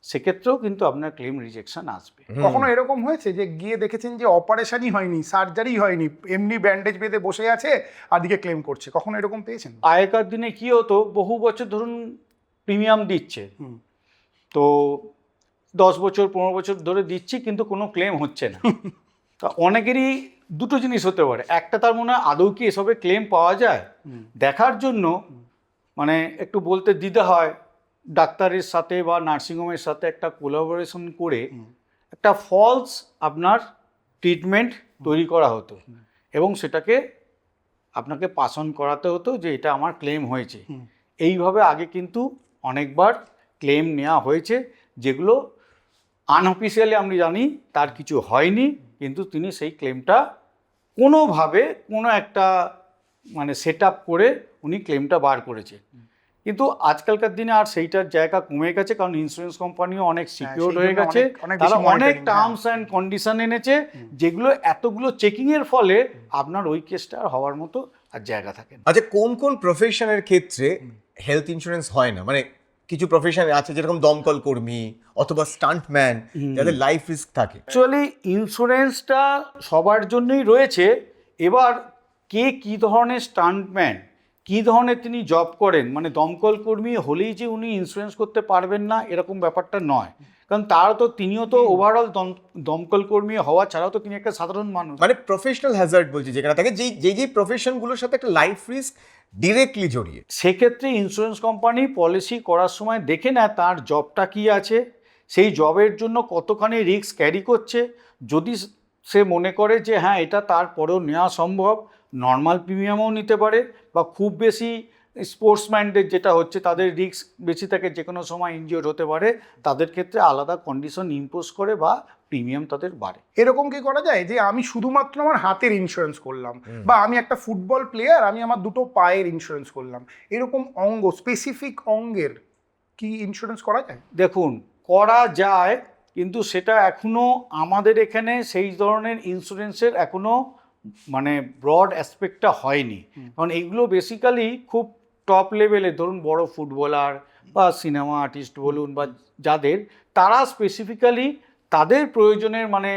Speaker 2: সেক্ষেত্রেও কিন্তু আপনার ক্লেম রিজেকশন আসবে।
Speaker 1: কখনো এরকম হয়েছে যে গিয়ে দেখেছেন যে অপারেশনই হয়নি, সার্জারি হয়নি, এমনি ব্যান্ডেজ বেঁধে বসে আছে আর দিকে ক্লেম করছে, কখনো এরকম পেয়েছেন?
Speaker 2: আগেকার দিনে কি হতো, বহু বছর ধরুন প্রিমিয়াম দিচ্ছে, তো 10 বছর 15 বছর ধরে দিচ্ছি কিন্তু কোনো ক্লেম হচ্ছে না। তা অনেকেরই দুটো জিনিস হতে পারে, একটা তার মনে হয় আদৌ কি এসবে ক্লেম পাওয়া যায়, দেখার জন্য মানে একটু বলতে দিতে হয়, ডাক্তারের সাথে বা নার্সিংহোমের সাথে একটা কোলাবোরেশন করে একটা ফলস আপনার ট্রিটমেন্ট তৈরি করা হতো এবং সেটাকে আপনাকে পাস অন করাতে হতো যে এটা আমার ক্লেম হয়েছে। এইভাবে আগে কিন্তু অনেকবার ক্লেম নেওয়া হয়েছে, যেগুলো আনঅফিসিয়ালি আমরা জানি তার কিছু হয়নি, কিন্তু তিনি সেই ক্লেমটা কোনোভাবে কোনো একটা মানে সেট আপ করে উনি ক্লেমটা বার করেছে। কিন্তু আজকালকার দিনে আর সেইটার জায়গা কমে গেছে, কারণ ইন্স্যুরেন্স কোম্পানিও অনেক সিকিউর হয়ে গেছে, তারা অনেক টার্মস অ্যান্ড কন্ডিশন এনেছে, যেগুলো এতগুলো চেকিংয়ের ফলে আপনার ওই কেসটা আর হওয়ার মতো আর জায়গা থাকে না।
Speaker 3: আচ্ছা, কোন কোন প্রফেশনের ক্ষেত্রে হেলথ ইন্স্যুরেন্স হয় না? মানে কিছু প্রফেশন আছে যেরকম দমকল কর্মী অথবা স্টান্টম্যান, যাদের লাইফ রিস্ক থাকে।
Speaker 2: অ্যাকচুয়ালি ইন্স্যুরেন্সটা সবার জন্যই রয়েছে। এবার কে কী ধরনের স্টান্টম্যান, কী ধরনের তিনি জব করেন, মানে দমকল কর্মী হলেই যে উনি ইন্স্যুরেন্স করতে পারবেন না এরকম ব্যাপারটা নয়। কারণ তিনিও তো ওভারঅল দমকল কর্মী হওয়া ছাড়াও তো তিনি একটা সাধারণ মানুষ।
Speaker 3: মানে প্রফেশনাল হ্যাজার্ড বলছি, যেখানে থাকে যেই প্রফেশনগুলোর সাথে একটা লাইফ রিস্ক ডিরেক্টলি জড়িয়ে।
Speaker 2: সেক্ষেত্রে ইন্স্যুরেন্স কোম্পানি পলিসি করার সময় দেখে নেয় তার জবটা কী আছে, সেই জবের জন্য কতখানি রিস্ক ক্যারি করছে। যদি সে মনে করে যে হ্যাঁ এটা তারপরেও নেওয়া সম্ভব, নর্মাল প্রিমিয়ামও নিতে পারে, বা খুব বেশি স্পোর্টসম্যানদের যেটা হচ্ছে তাদের রিস্ক বেশি থাকে, যে কোনো সময় ইনজিওর হতে পারে, তাদের ক্ষেত্রে আলাদা কন্ডিশন ইম্পোজ করে বা প্রিমিয়াম তাদের বাড়ে।
Speaker 1: এরকম কি করা যায় যে আমি শুধুমাত্র আমার হাতের ইন্স্যুরেন্স করলাম, বা আমি একটা ফুটবল প্লেয়ার, আমি আমার দুটো পায়ের ইন্স্যুরেন্স করলাম, এরকম অঙ্গ, স্পেসিফিক অঙ্গের কি ইন্স্যুরেন্স করা যায়?
Speaker 2: দেখুন, করা যায়, কিন্তু সেটা এখনও আমাদের এখানে সেই ধরনের ইন্স্যুরেন্সের এখনও মানে ব্রড অ্যাসপেক্টটা হয়নি। কারণ এগুলো বেসিক্যালি খুব টপ লেভেলে, ধরুন বড় ফুটবলার বা সিনেমা আর্টিস্ট বলুন, বা যাদের, তারা স্পেসিফিক্যালি তাদের প্রয়োজনের মানে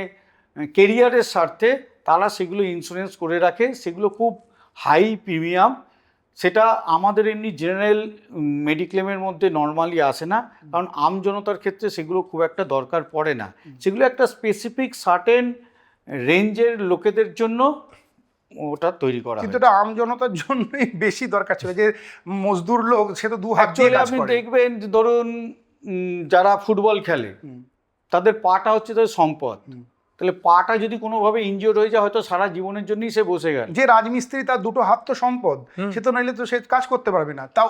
Speaker 2: কেরিয়ারের স্বার্থে তারা সেগুলো ইন্স্যুরেন্স করে রাখে। সেগুলো খুব হাই প্রিমিয়াম, সেটা আমাদের এমনি জেনারেল মেডিক্লেমের মধ্যে নর্মালি আসে না, কারণ আমজনতার ক্ষেত্রে সেগুলো খুব একটা দরকার পড়ে না। সেগুলো একটা স্পেসিফিক সার্টেন রেঞ্জের লোকেদের জন্য ওটা তৈরি করা হয়।
Speaker 1: কিন্তু এটা আমজনতার জন্যই বেশি দরকার ছিল, যে মজদুর লোক সে তো দু হাত দিয়ে কাজ
Speaker 2: আপনি
Speaker 1: করে।
Speaker 2: দেখবেন যে ধরুন যারা ফুটবল খেলে তাদের পাটা হচ্ছে তাদের সম্পদ। তাহলে পাটা যদি কোনোভাবে ইনজিওর হয়ে যায়, হয়তো সারা জীবনের জন্যই সে বসে গেল।
Speaker 1: যে রাজমিস্ত্রি, তার দুটো হাত তো সম্পদ, সে তো নাইলে তো সে কাজ করতে পারবে না। তাও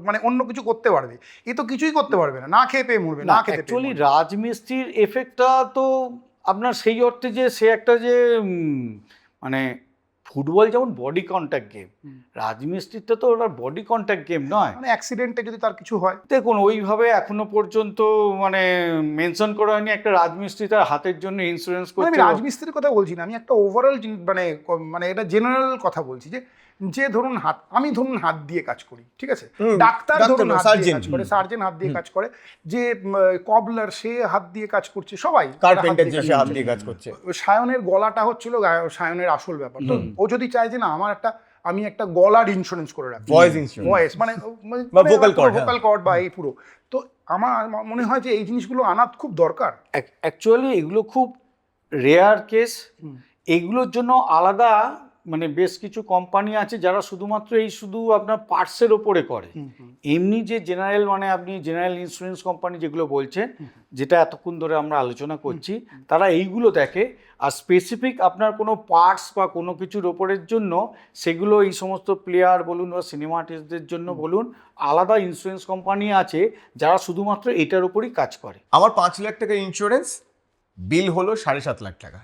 Speaker 1: মানে অন্য কিছু করতে পারবে, এ তো কিছুই করতে পারবে না, না খেয়ে পেয়ে মরবে, না খেতে পেয়ে
Speaker 2: অ্যাকচুয়ালি
Speaker 1: মরবে।
Speaker 2: রাজমিস্ত্রির এফেক্টটা তো আপনার সেই অর্থে যে সে একটা যে মানে ফুটবল যেমন বডি কন্ট্যাক্ট গেম, রাজমিস্ত্রিটা তো ওটা বডি কন্ট্যাক্ট গেম নয়।
Speaker 1: মানে অ্যাক্সিডেন্টে যদি তার কিছু হয়,
Speaker 2: দেখুন, ওইভাবে এখনো পর্যন্ত মানে মেনশন করা হয়নি একটা রাজমিস্ত্রি তার হাতের জন্য ইন্স্যুরেন্স
Speaker 1: মানে আমি
Speaker 2: করছে।
Speaker 1: রাজমিস্ত্রির কথা বলছি না, আমি একটা ওভারঅল মানে এটা জেনারেল কথা বলছি, যে ধরুন আমি ধরুন হাত দিয়ে কাজ করি, ঠিক আছে, ডাক্তার ধরুন হাত দিয়ে কাজ করে, সার্জন হাত দিয়ে কাজ করে, যে কবলার সে হাত দিয়ে কাজ করছে, সবাই
Speaker 3: কার্পেন্টার যে সে হাত দিয়ে কাজ করছে।
Speaker 1: সায়নের গলাটা হচ্ছিল সায়নের আসল ব্যাপার। তো ও যদি চায় যে না আমি একটা গলার ইন্স্যুরেন্স করে রাখি,
Speaker 3: ভয়েস ইন্স্যুরেন্স,
Speaker 1: ভয়েস মানে
Speaker 3: বা vocal cord,
Speaker 1: ভোকাল কর্ড বা এই পুরো, তো আমার মনে হয় যে এই জিনিসগুলো আনা খুব দরকার।
Speaker 2: অ্যাকচুয়ালি এগুলো খুব রেয়ার কেস। এগুলোর জন্য আলাদা মানে বেশ কিছু কোম্পানি আছে যারা শুধুমাত্র শুধু আপনার পার্টসের ওপরে করে। এমনি যে জেনারেল মানে আপনি জেনারেল ইন্স্যুরেন্স কোম্পানি যেগুলো বলছেন, যেটা এতক্ষণ ধরে আমরা আলোচনা করছি, তারা এইগুলো দেখে। আর স্পেসিফিক আপনার কোনো পার্টস বা কোনো কিছুর ওপরের জন্য সেগুলো এই সমস্ত প্লেয়ার বলুন বা সিনেমা আর্টিস্টদের জন্য বলুন, আলাদা ইন্স্যুরেন্স কোম্পানি আছে যারা শুধুমাত্র এটার উপরই কাজ করে।
Speaker 3: আমার 5 লাখ টাকা ইন্স্যুরেন্স, বিল হলো 7.5 লাখ টাকা।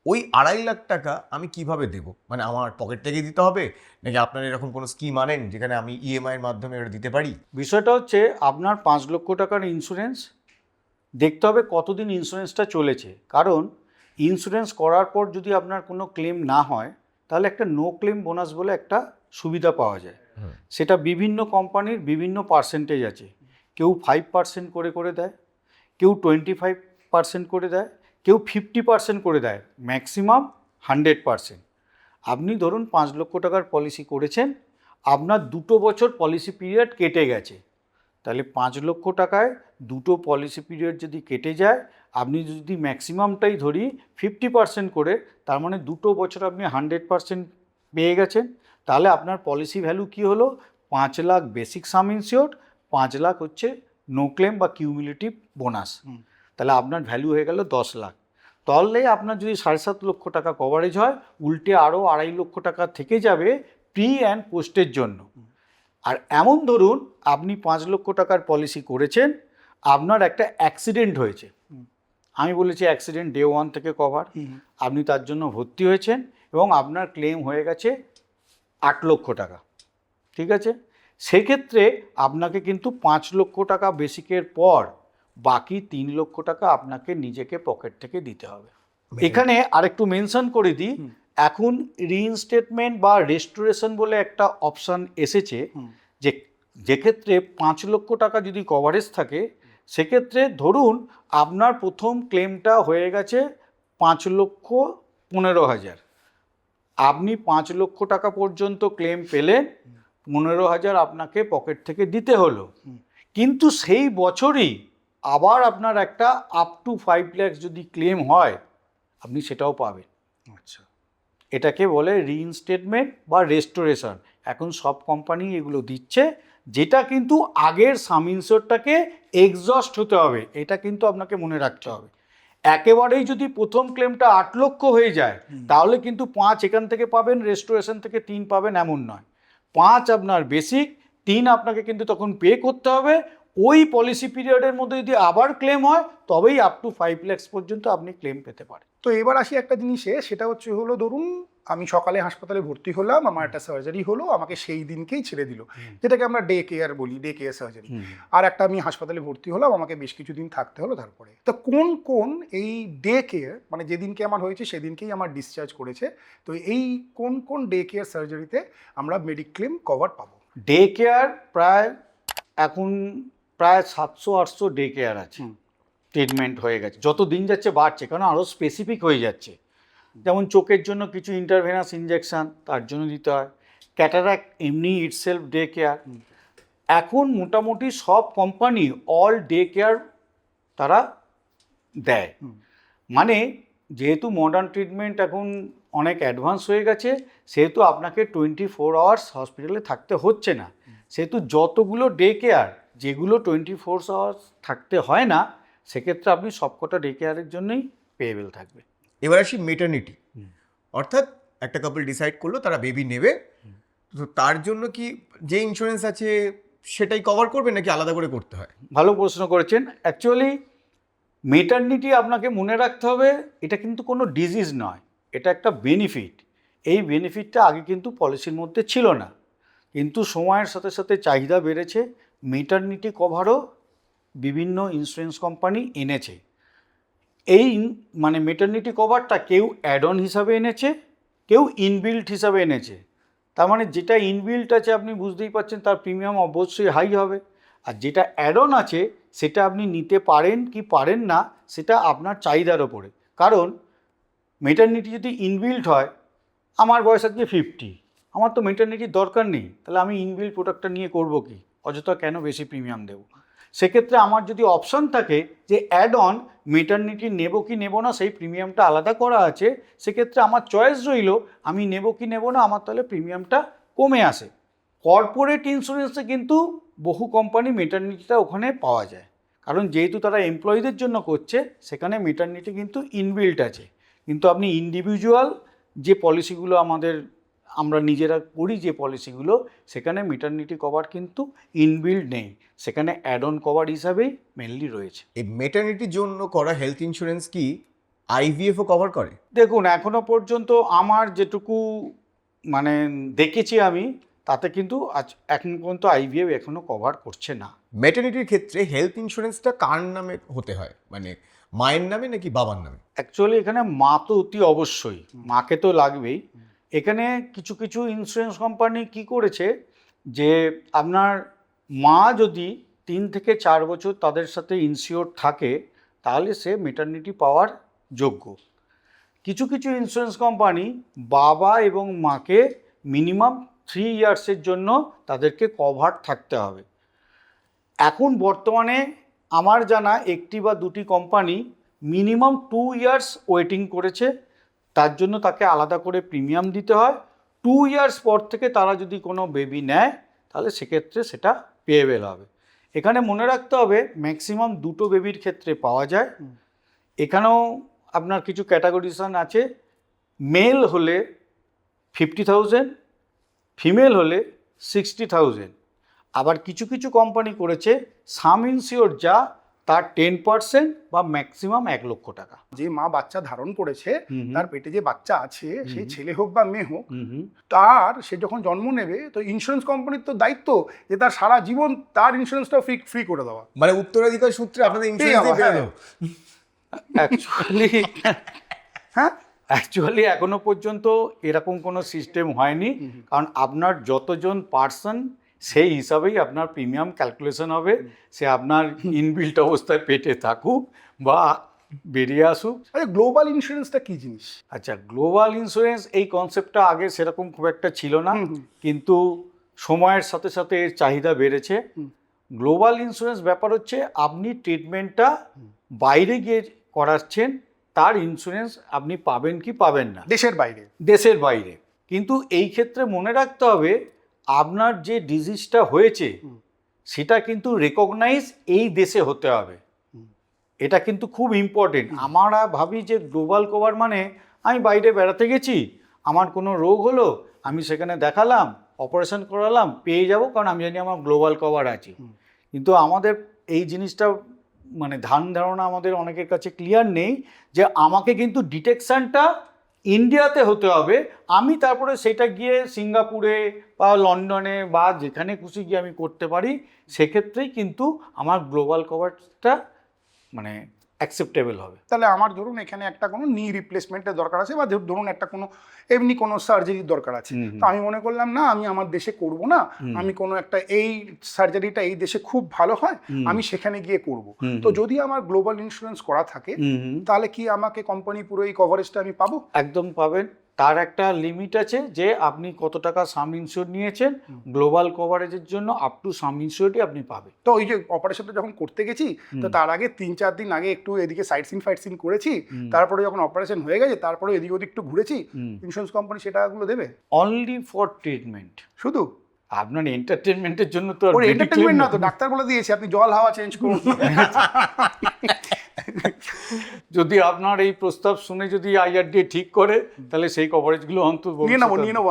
Speaker 3: ওই 2.5 লাখ টাকা আমি কিভাবে দেবো? মানে আমার পকেট থেকে দিতে হবে, নাকি আপনার এরকম কোনো স্কিম আনেন যেখানে আমি ইএমআই এর মাধ্যমে এটা দিতে পারি?
Speaker 2: বিষয়টা হচ্ছে আপনার 5 লক্ষ টাকার ইন্স্যুরেন্স, দেখতে হবে কতদিন ইন্স্যুরেন্সটা চলেছে। কারণ ইন্স্যুরেন্স করার পর যদি আপনার কোনো ক্লেম না হয়, তাহলে একটা নো ক্লেম বোনাস বলে একটা সুবিধা পাওয়া যায়। সেটা বিভিন্ন কোম্পানির বিভিন্ন পার্সেন্টেজ আছে। কেউ 5% করে দেয়, কেউ 25% করে দেয়, কেউ 50% করে দেয়, ম্যাক্সিমাম 100%। আপনি ধরুন 5 লক্ষ টাকার পলিসি করেছেন, আপনার 2 বছর পলিসি পিরিয়ড কেটে গেছে, তাহলে 5 লক্ষ টাকায় 2 পলিসি পিরিয়ড যদি কেটে যায়, আপনি যদি ম্যাক্সিমামটাই ধরি 50% করে, তার মানে 2 বছর আপনি 100% পেয়ে গেছেন। তাহলে আপনার পলিসি ভ্যালু কী হলো? 5 লাখ বেসিক সাম ইনসিওর্ড, 5 লাখ হচ্ছে নো ক্লেম বা কিউমুলেটিভ বোনাস। তাহলে আপনার ভ্যালু হয়ে গেল 10 লাখ। তাহলে আপনার যদি 7.5 লক্ষ টাকা কভারেজ হয়, উল্টে আরও 2.5 লক্ষ টাকা থেকে যাবে প্রি অ্যান্ড পোস্টের জন্য। আর এমন ধরুন আপনি 5 লক্ষ টাকার পলিসি করেছেন, আপনার একটা অ্যাক্সিডেন্ট হয়েছে, আমি বলেছি অ্যাক্সিডেন্ট ডে 1 থেকে কভার, আপনি তার জন্য ভর্তি হয়েছেন এবং আপনার ক্লেম হয়ে গেছে 8 লক্ষ টাকা, ঠিক আছে। সেক্ষেত্রে আপনাকে কিন্তু 5 লক্ষ টাকা বেসিকের পর বাকি 3 লক্ষ টাকা আপনাকে নিজেকে পকেট থেকে দিতে হবে। এখানে আরেকটু মেনশন করে দিই এখন রিইনস্টেটমেন্ট বা রেস্টোরেশন বলে একটা অপশান এসেছে, যে যেক্ষেত্রে 5 লক্ষ টাকা যদি কভারেজ থাকে, সেক্ষেত্রে ধরুন আপনার প্রথম ক্লেমটা হয়ে গেছে 5,15,000, আপনি 5 লক্ষ টাকা পর্যন্ত ক্লেম পেলেন, 15,000 আপনাকে পকেট থেকে দিতে হলো, কিন্তু সেই বছরই আবার আপনার একটা আপ টু 5 লাখ যদি ক্লেম হয়, আপনি সেটাও পাবেন।
Speaker 1: আচ্ছা,
Speaker 2: এটাকে বলে রিইনস্টেটমেন্ট বা রেস্টোরেশন। এখন সব কোম্পানি এগুলো দিচ্ছে, যেটা কিন্তু আগের সাম ইনসিওরটাকে এক্সস্ট হতে হবে, এটা কিন্তু আপনাকে মনে রাখতে হবে। একেবারেই যদি প্রথম ক্লেমটা 8 লক্ষ হয়ে যায়, তাহলে কিন্তু 5 এখান থেকে পাবেন, রেস্টোরেশন থেকে 3 পাবেন, এমন নয়। 5 আপনার বেসিক, 3 আপনাকে কিন্তু তখন পে করতে হবে। ওই পলিসি পিরিয়ডের মধ্যে যদি আবার ক্লেম হয়, তবেই আপ টু 5 লাখ পর্যন্ত আপনি ক্লেম পেতে পারেন।
Speaker 1: তো এবার আসি একটা জিনিসে, সেটা হলো ধরুন আমি সকালে হাসপাতালে ভর্তি হলাম, আমার একটা সার্জারি হলো, আমাকে সেই দিনকেই ছেড়ে দিল, যেটাকে আমরা ডে কেয়ার বলি, ডে কেয়ার সার্জারি। আর একটা আমি হাসপাতালে ভর্তি হলাম, আমাকে বেশ কিছুদিন থাকতে হলো তারপরে। তো কোন কোন এই ডে কেয়ার, মানে যেদিনকে আমার হয়েছে সেদিনকেই আমার ডিসচার্জ করেছে, তো এই কোন কোন ডে কেয়ার সার্জারিতে আমরা মেডিক্লেম কভার পাবো?
Speaker 2: ডে কেয়ার এখন প্রায় 700-800 ডে কেয়ার আছে, ট্রিটমেন্ট হয়ে গেছে, যত দিন যাচ্ছে বাড়ছে, কারণ আরও স্পেসিফিক হয়ে যাচ্ছে। যেমন চোখের জন্য কিছু ইন্টারভেনাস ইনজেকশান, তার জন্য দিতে হয়। ক্যাটারাক্ট এমনি ইটসেলফ ডে কেয়ার। এখন মোটামুটি সব কোম্পানি অল ডে কেয়ার তারা দেয়। মানে যেহেতু মডার্ন ট্রিটমেন্ট এখন অনেক অ্যাডভান্স হয়ে গেছে, সেহেতু আপনাকে 24 আওয়ার্স হসপিটালে থাকতে হচ্ছে না, সেহেতু যতগুলো ডে কেয়ার যেগুলো 24 আওয়ার্স থাকতে হয় না, সেক্ষেত্রে আপনি সবকটা ডে কেয়ারের জন্যই পেয়েবেল থাকবে।
Speaker 3: এবার আসি মেটার্নিটি, অর্থাৎ একটা কাপল ডিসাইড করলো তারা বেবি নেবে, তো তার জন্য কি যে ইন্স্যুরেন্স আছে সেটাই কভার করবে নাকি আলাদা করে করতে হয়?
Speaker 2: ভালো প্রশ্ন করেছেন। অ্যাকচুয়ালি মেটার্নিটি আপনাকে মনে রাখতে হবে, এটা কিন্তু কোনো ডিজিজ নয়, এটা একটা বেনিফিট। এই বেনিফিটটা আগে কিন্তু পলিসির মধ্যে ছিল না, কিন্তু সময়ের সাথে সাথে চাহিদা বেড়েছে, মেটার্নিটি কভারও বিভিন্ন ইন্স্যুরেন্স কোম্পানি এনেছে। এই মানে মেটার্নিটি কভারটা কেউ অ্যাড অন হিসাবে এনেছে, কেউ ইনবিল্ট হিসাবে এনেছে। তার মানে যেটা ইনবিল্ট আছে আপনি বুঝতেই পারছেন তার প্রিমিয়াম অবশ্যই হাই হবে, আর যেটা অ্যাড অন আছে সেটা আপনি নিতে পারেন কি পারেন না সেটা আপনার চাহিদার ওপরে। কারণ মেটার্নিটি যদি ইনবিল্ট হয়, আমার বয়স আজকে 50, আমার তো মেটার্নিটির দরকার নেই, তাহলে আমি ইনবিল্ট প্রোডাক্টটা নিয়ে করব কি, অযথা কেন বেশি প্রিমিয়াম দেবো। সেক্ষেত্রে আমার যদি অপশান থাকে যে অ্যাড অন মেটার্নিটি নেব কি নেব না, সেই প্রিমিয়ামটা আলাদা করা আছে, সেক্ষেত্রে আমার চয়েস রইল আমি নেব কি নেব না, আমার তাহলে প্রিমিয়ামটা কমে আসে। কর্পোরেট ইন্স্যুরেন্সে কিন্তু বহু কোম্পানি মেটার্নিটিটা ওখানে পাওয়া যায়, কারণ যেহেতু তারা এমপ্লয়ীদের জন্য করছে, সেখানে মেটার্নিটি কিন্তু ইনবিল্ট আছে। কিন্তু আপনি ইন্ডিভিজুয়াল যে পলিসিগুলো আমরা নিজেরা করি, যে পলিসিগুলো, সেখানে মেটার্নিটি কভার কিন্তু ইনবিল্ড নেই, সেখানে অ্যাড অন কভার হিসাবেই মেনলি রয়েছে।
Speaker 3: এই মেটার্নিটির জন্য করা হেলথ ইন্স্যুরেন্স কি আইভিএফও কভার করে?
Speaker 2: দেখুন, এখনো পর্যন্ত আমার যেটুকু মানে দেখেছি আমি, তাতে কিন্তু এখন পর্যন্ত আইভিএফ এখনো কভার করছে না।
Speaker 3: মেটার্নিটির ক্ষেত্রে হেলথ ইন্স্যুরেন্সটা কার নামে হতে হয়, মানে মায়ের নামে নাকি বাবার নামে?
Speaker 2: অ্যাকচুয়ালি এখানে মা তো অতি অবশ্যই, মাকে তো লাগবেই। এখানে কিছু কিছু ইন্স্যুরেন্স কোম্পানি কি করেছে, যে আপনার মা যদি 3 থেকে 4 বছর তাদের সাথে ইনসিওর থাকে, তাহলে সে মেটার্নিটি পাওয়ার যোগ্য। কিছু কিছু ইন্স্যুরেন্স কোম্পানি বাবা এবং মাকে মিনিমাম 3 ইয়ার্সের জন্য তাদেরকে কভার থাকতে হবে। এখন বর্তমানে আমার জানা একটি বা দুটি কোম্পানি মিনিমাম 2 ইয়ার্স ওয়েটিং করেছে, তার জন্য তাকে আলাদা করে প্রিমিয়াম দিতে হয়। 2 ইয়ার্স পর থেকে তারা যদি কোনো বেবি নেয়, তাহলে সেক্ষেত্রে সেটা পেয়েবেল হবে। এখানে মনে রাখতে হবে ম্যাক্সিমাম 2টো বেবির ক্ষেত্রে পাওয়া যায়। এখানেও আপনার কিছু ক্যাটাগরিজেশন আছে, মেল হলে 50,000, ফিমেল হলে 60,000। আবার কিছু কিছু কোম্পানি করেছে সাম ইনসিওর যা, তার 10% বা ম্যাক্সিমাম 1 লক্ষ টাকা।
Speaker 1: যে মা বাচ্চা ধারণ করেছে, তার পেটে যে বাচ্চা আছে, সেই ছেলে হোক বা মেয়ে হোক, তার সে যখন জন্ম নেবে, তো ইন্স্যুরেন্স কোম্পানির তো দায়িত্ব যে তার সারা জীবন তার ইন্স্যুরেন্সটা ফ্রি করে দেওয়া।
Speaker 3: মানে উত্তরাধিকার সূত্রে আপনাদের ইন্স্যুরেন্স দিয়ে
Speaker 1: হ্যাঁ।
Speaker 3: বেরোলো?
Speaker 2: অ্যাকচুয়ালি
Speaker 1: হ্যাঁ,
Speaker 2: অ্যাকচুয়ালি এখনো পর্যন্ত এরকম কোনো সিস্টেম হয়নি, কারণ আপনার যতজন পার্সন সেই হিসাবেই আপনার প্রিমিয়াম ক্যালকুলেশন হবে, সে আপনার ইনবিল্ট অবস্থায় পেটে থাকুক বা বেরিয়ে আসুক।
Speaker 1: আচ্ছা, গ্লোবাল ইন্স্যুরেন্সটা কি জিনিস?
Speaker 2: আচ্ছা, গ্লোবাল ইন্স্যুরেন্স এই কনসেপ্টটা আগে সেরকম খুব একটা ছিল না, কিন্তু সময়ের সাথে সাথে এর চাহিদা বেড়েছে। গ্লোবাল ইন্স্যুরেন্স ব্যাপার হচ্ছে আপনি ট্রিটমেন্টটা বাইরে গিয়ে করাচ্ছেন, তার ইন্স্যুরেন্স আপনি পাবেন কি পাবেন না
Speaker 1: দেশের বাইরে।
Speaker 2: দেশের বাইরে। কিন্তু এই ক্ষেত্রে মনে রাখতে হবে আপনার যে ডিজিজটা হয়েছে সেটা কিন্তু রেকগনাইজ এই দেশে হতে হবে, এটা কিন্তু খুব ইম্পর্টেন্ট। আমরা ভাবি যে গ্লোবাল কভার মানে আমি বাইরে বেড়াতে গেছি, আমার কোনো রোগ হলো, আমি সেখানে দেখালাম, অপারেশন করালাম, পেয়ে যাব, কারণ আমি জানি আমার গ্লোবাল কভার আছে। কিন্তু আমাদের এই জিনিসটা মানে ধ্যান ধারণা আমাদের অনেকের কাছে ক্লিয়ার নেই যে আমাকে কিন্তু ডিটেকশনটা ইন্ডিয়াতে হতে হবে, আমি তারপরে সেটা গিয়ে সিঙ্গাপুরে বা লন্ডনে বা যেখানে খুশি গিয়ে আমি করতে পারি, সেক্ষেত্রেই কিন্তু আমার গ্লোবাল কভারটা মানে অ্যাকসেপ্টেবল হবে।
Speaker 1: তাহলে আমার ধরুন এখানে একটা কোনো নি রিপ্লেসমেন্টের দরকার আছে, বা ধরুন একটা কোনো এমনি কোনো সার্জারির দরকার আছে, তো আমি মনে করলাম না আমি আমার দেশে করব না, আমি কোনো একটা এই সার্জারিটা এই দেশে খুব ভালো হয়, আমি সেখানে গিয়ে করব। তো যদি আমার গ্লোবাল ইন্স্যুরেন্স করা থাকে তাহলে কি আমাকে কোম্পানি পুরো এই কভারেজটা আমি পাবো?
Speaker 2: একদম পাবেন। তার একটা লিমিট আছে যে আপনি কত টাকা সাম ইনস্যুর নিয়েছেন, গ্লোবাল কভারেজের জন্য আপ টু সাম ইনস্যুরটি আপনি পাবেন।
Speaker 1: তো ওই যে অপারেশনটা যখন করতে গেছি, তো তার আগে 3-4 দিন আগে একটু এদিকে সাইট সিন করেছি, তারপরে যখন অপারেশন হয়ে গেছে তারপরে এদিক ওদিক একটু ঘুরেছি, ইন্স্যুরেন্স কোম্পানি সেটাগুলো দেবে?
Speaker 2: অনলি ফর ট্রিটমেন্ট,
Speaker 1: শুধু
Speaker 2: আপনার এন্টারটেনমেন্টের জন্য তো
Speaker 1: ওর এন্টারটেনমেন্ট না তো, ডাক্তার বলে দিয়েছে আপনি জল হাওয়া চেঞ্জ করুন।
Speaker 2: যদি আপনার এই প্রস্তাব শুনে যদি IRDA ঠিক করে, তাহলে সেই কভারেজগুলো অন্তত
Speaker 1: নিয়ে নেবো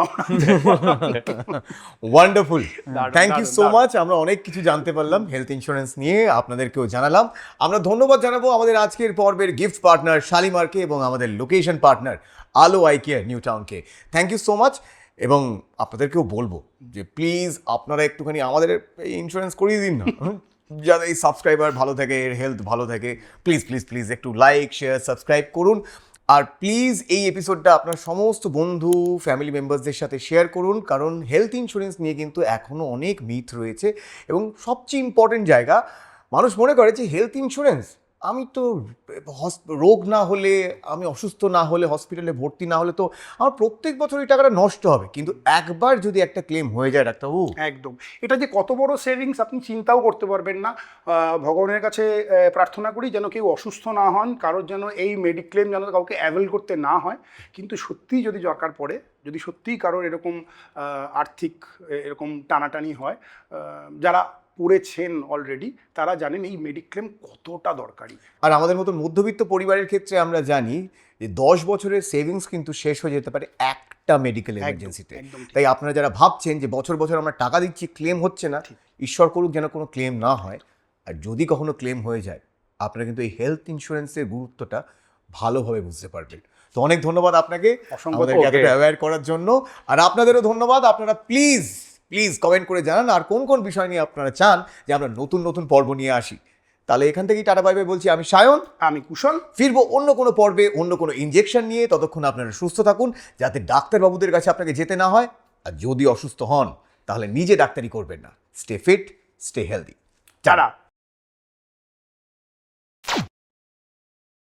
Speaker 3: wonderful, thank you so much. আমরা অনেক কিছু জানতে পারলাম হেলথ ইন্স্যুরেন্স নিয়ে, আপনাদেরকেও জানালাম। আমরা ধন্যবাদ জানাবো আমাদের আজকের পর্বের গিফট পার্টনার শালিমারকে এবং আমাদের location partner Alo eye care new টাউনকে। Thank you so much. এবং আপনাদেরকেও বলবো যে প্লিজ আপনারা একটুখানি আমাদের এই ইন্স্যুরেন্স করিয়ে দিন না, যাতে এই সাবস্ক্রাইবার ভালো থাকে, এর হেলথ ভালো থাকে। প্লিজ প্লিজ প্লিজ একটু লাইক শেয়ার সাবস্ক্রাইব করুন, আর প্লিজ এই এপিসোডটা আপনার সমস্ত বন্ধু ফ্যামিলি মেম্বারসদের সাথে শেয়ার করুন, কারণ হেলথ ইন্স্যুরেন্স নিয়ে কিন্তু এখনও অনেক মিথ রয়েছে। এবং সবচেয়ে ইম্পর্টেন্ট জায়গা, মানুষ মনে করে যে হেলথ ইন্স্যুরেন্স আমি তো রোগ না হলে, আমি অসুস্থ না হলে, হসপিটালে ভর্তি না হলে তো আমার প্রত্যেক বছর এই টাকাটা নষ্ট হবে। কিন্তু একবার যদি একটা ক্লেম হয়ে যায় ডাক্তারবাবু,
Speaker 1: একদম এটা যে কত বড় সেভিংস আপনি চিন্তাও করতে পারবেন না। ভগবানের কাছে প্রার্থনা করি যেন কেউ অসুস্থ না হন, কারোর যেন এই মেডিক্লেম যেন কাউকে অ্যাভেল করতে না হয়। কিন্তু সত্যিই যদি দরকার পড়ে, যদি সত্যিই কারোর এরকম আর্থিক এরকম টানাটানি হয়, যারা পড়েছেন অলরেডি তারা জানেন এই মেডিক্লেম কতটা দরকারি।
Speaker 3: আর আমাদের মতো মধ্যবিত্ত পরিবারের ক্ষেত্রে আমরা জানি যে 10 বছরের সেভিংস কিন্তু শেষ হয়ে যেতে পারে একটা মেডিকেল এমার্জেন্সিতে। তাই আপনারা যারা ভাবছেন যে বছর বছর আমরা টাকা দিচ্ছি, ক্লেম হচ্ছে না, ঈশ্বর করুক যেন কোনো ক্লেম না হয়। আর যদি কখনো ক্লেম হয়ে যায়, আপনারা কিন্তু এই হেলথ ইন্স্যুরেন্সের গুরুত্বটা ভালোভাবে বুঝতে পারবেন। তো অনেক ধন্যবাদ আপনাকে আমাদেরকে এতটা অ্যাওয়্যার করার জন্য। আর আপনাদেরও ধন্যবাদ। আপনারা প্লিজ প্লিজ কমেন্ট করে জানান আর কোন কোন বিষয় নিয়ে আপনারা চান যে আমরা নতুন নতুন পর্ব নিয়ে আসি। তাহলে এখান থেকেই টাটা বাই বাই বলছি। আমি সায়ন,
Speaker 1: আমি কুশল।
Speaker 3: ফিরবো অন্য কোনো পর্বে অন্য কোনো ইনজেকশন নিয়ে। ততক্ষণ আপনারা সুস্থ থাকুন, যাতে ডাক্তারবাবুদের কাছে আপনাকে যেতে না হয়। আর যদি অসুস্থ হন তাহলে নিজে ডাক্তারি করবেন না। Stay fit, stay healthy.
Speaker 1: Tata.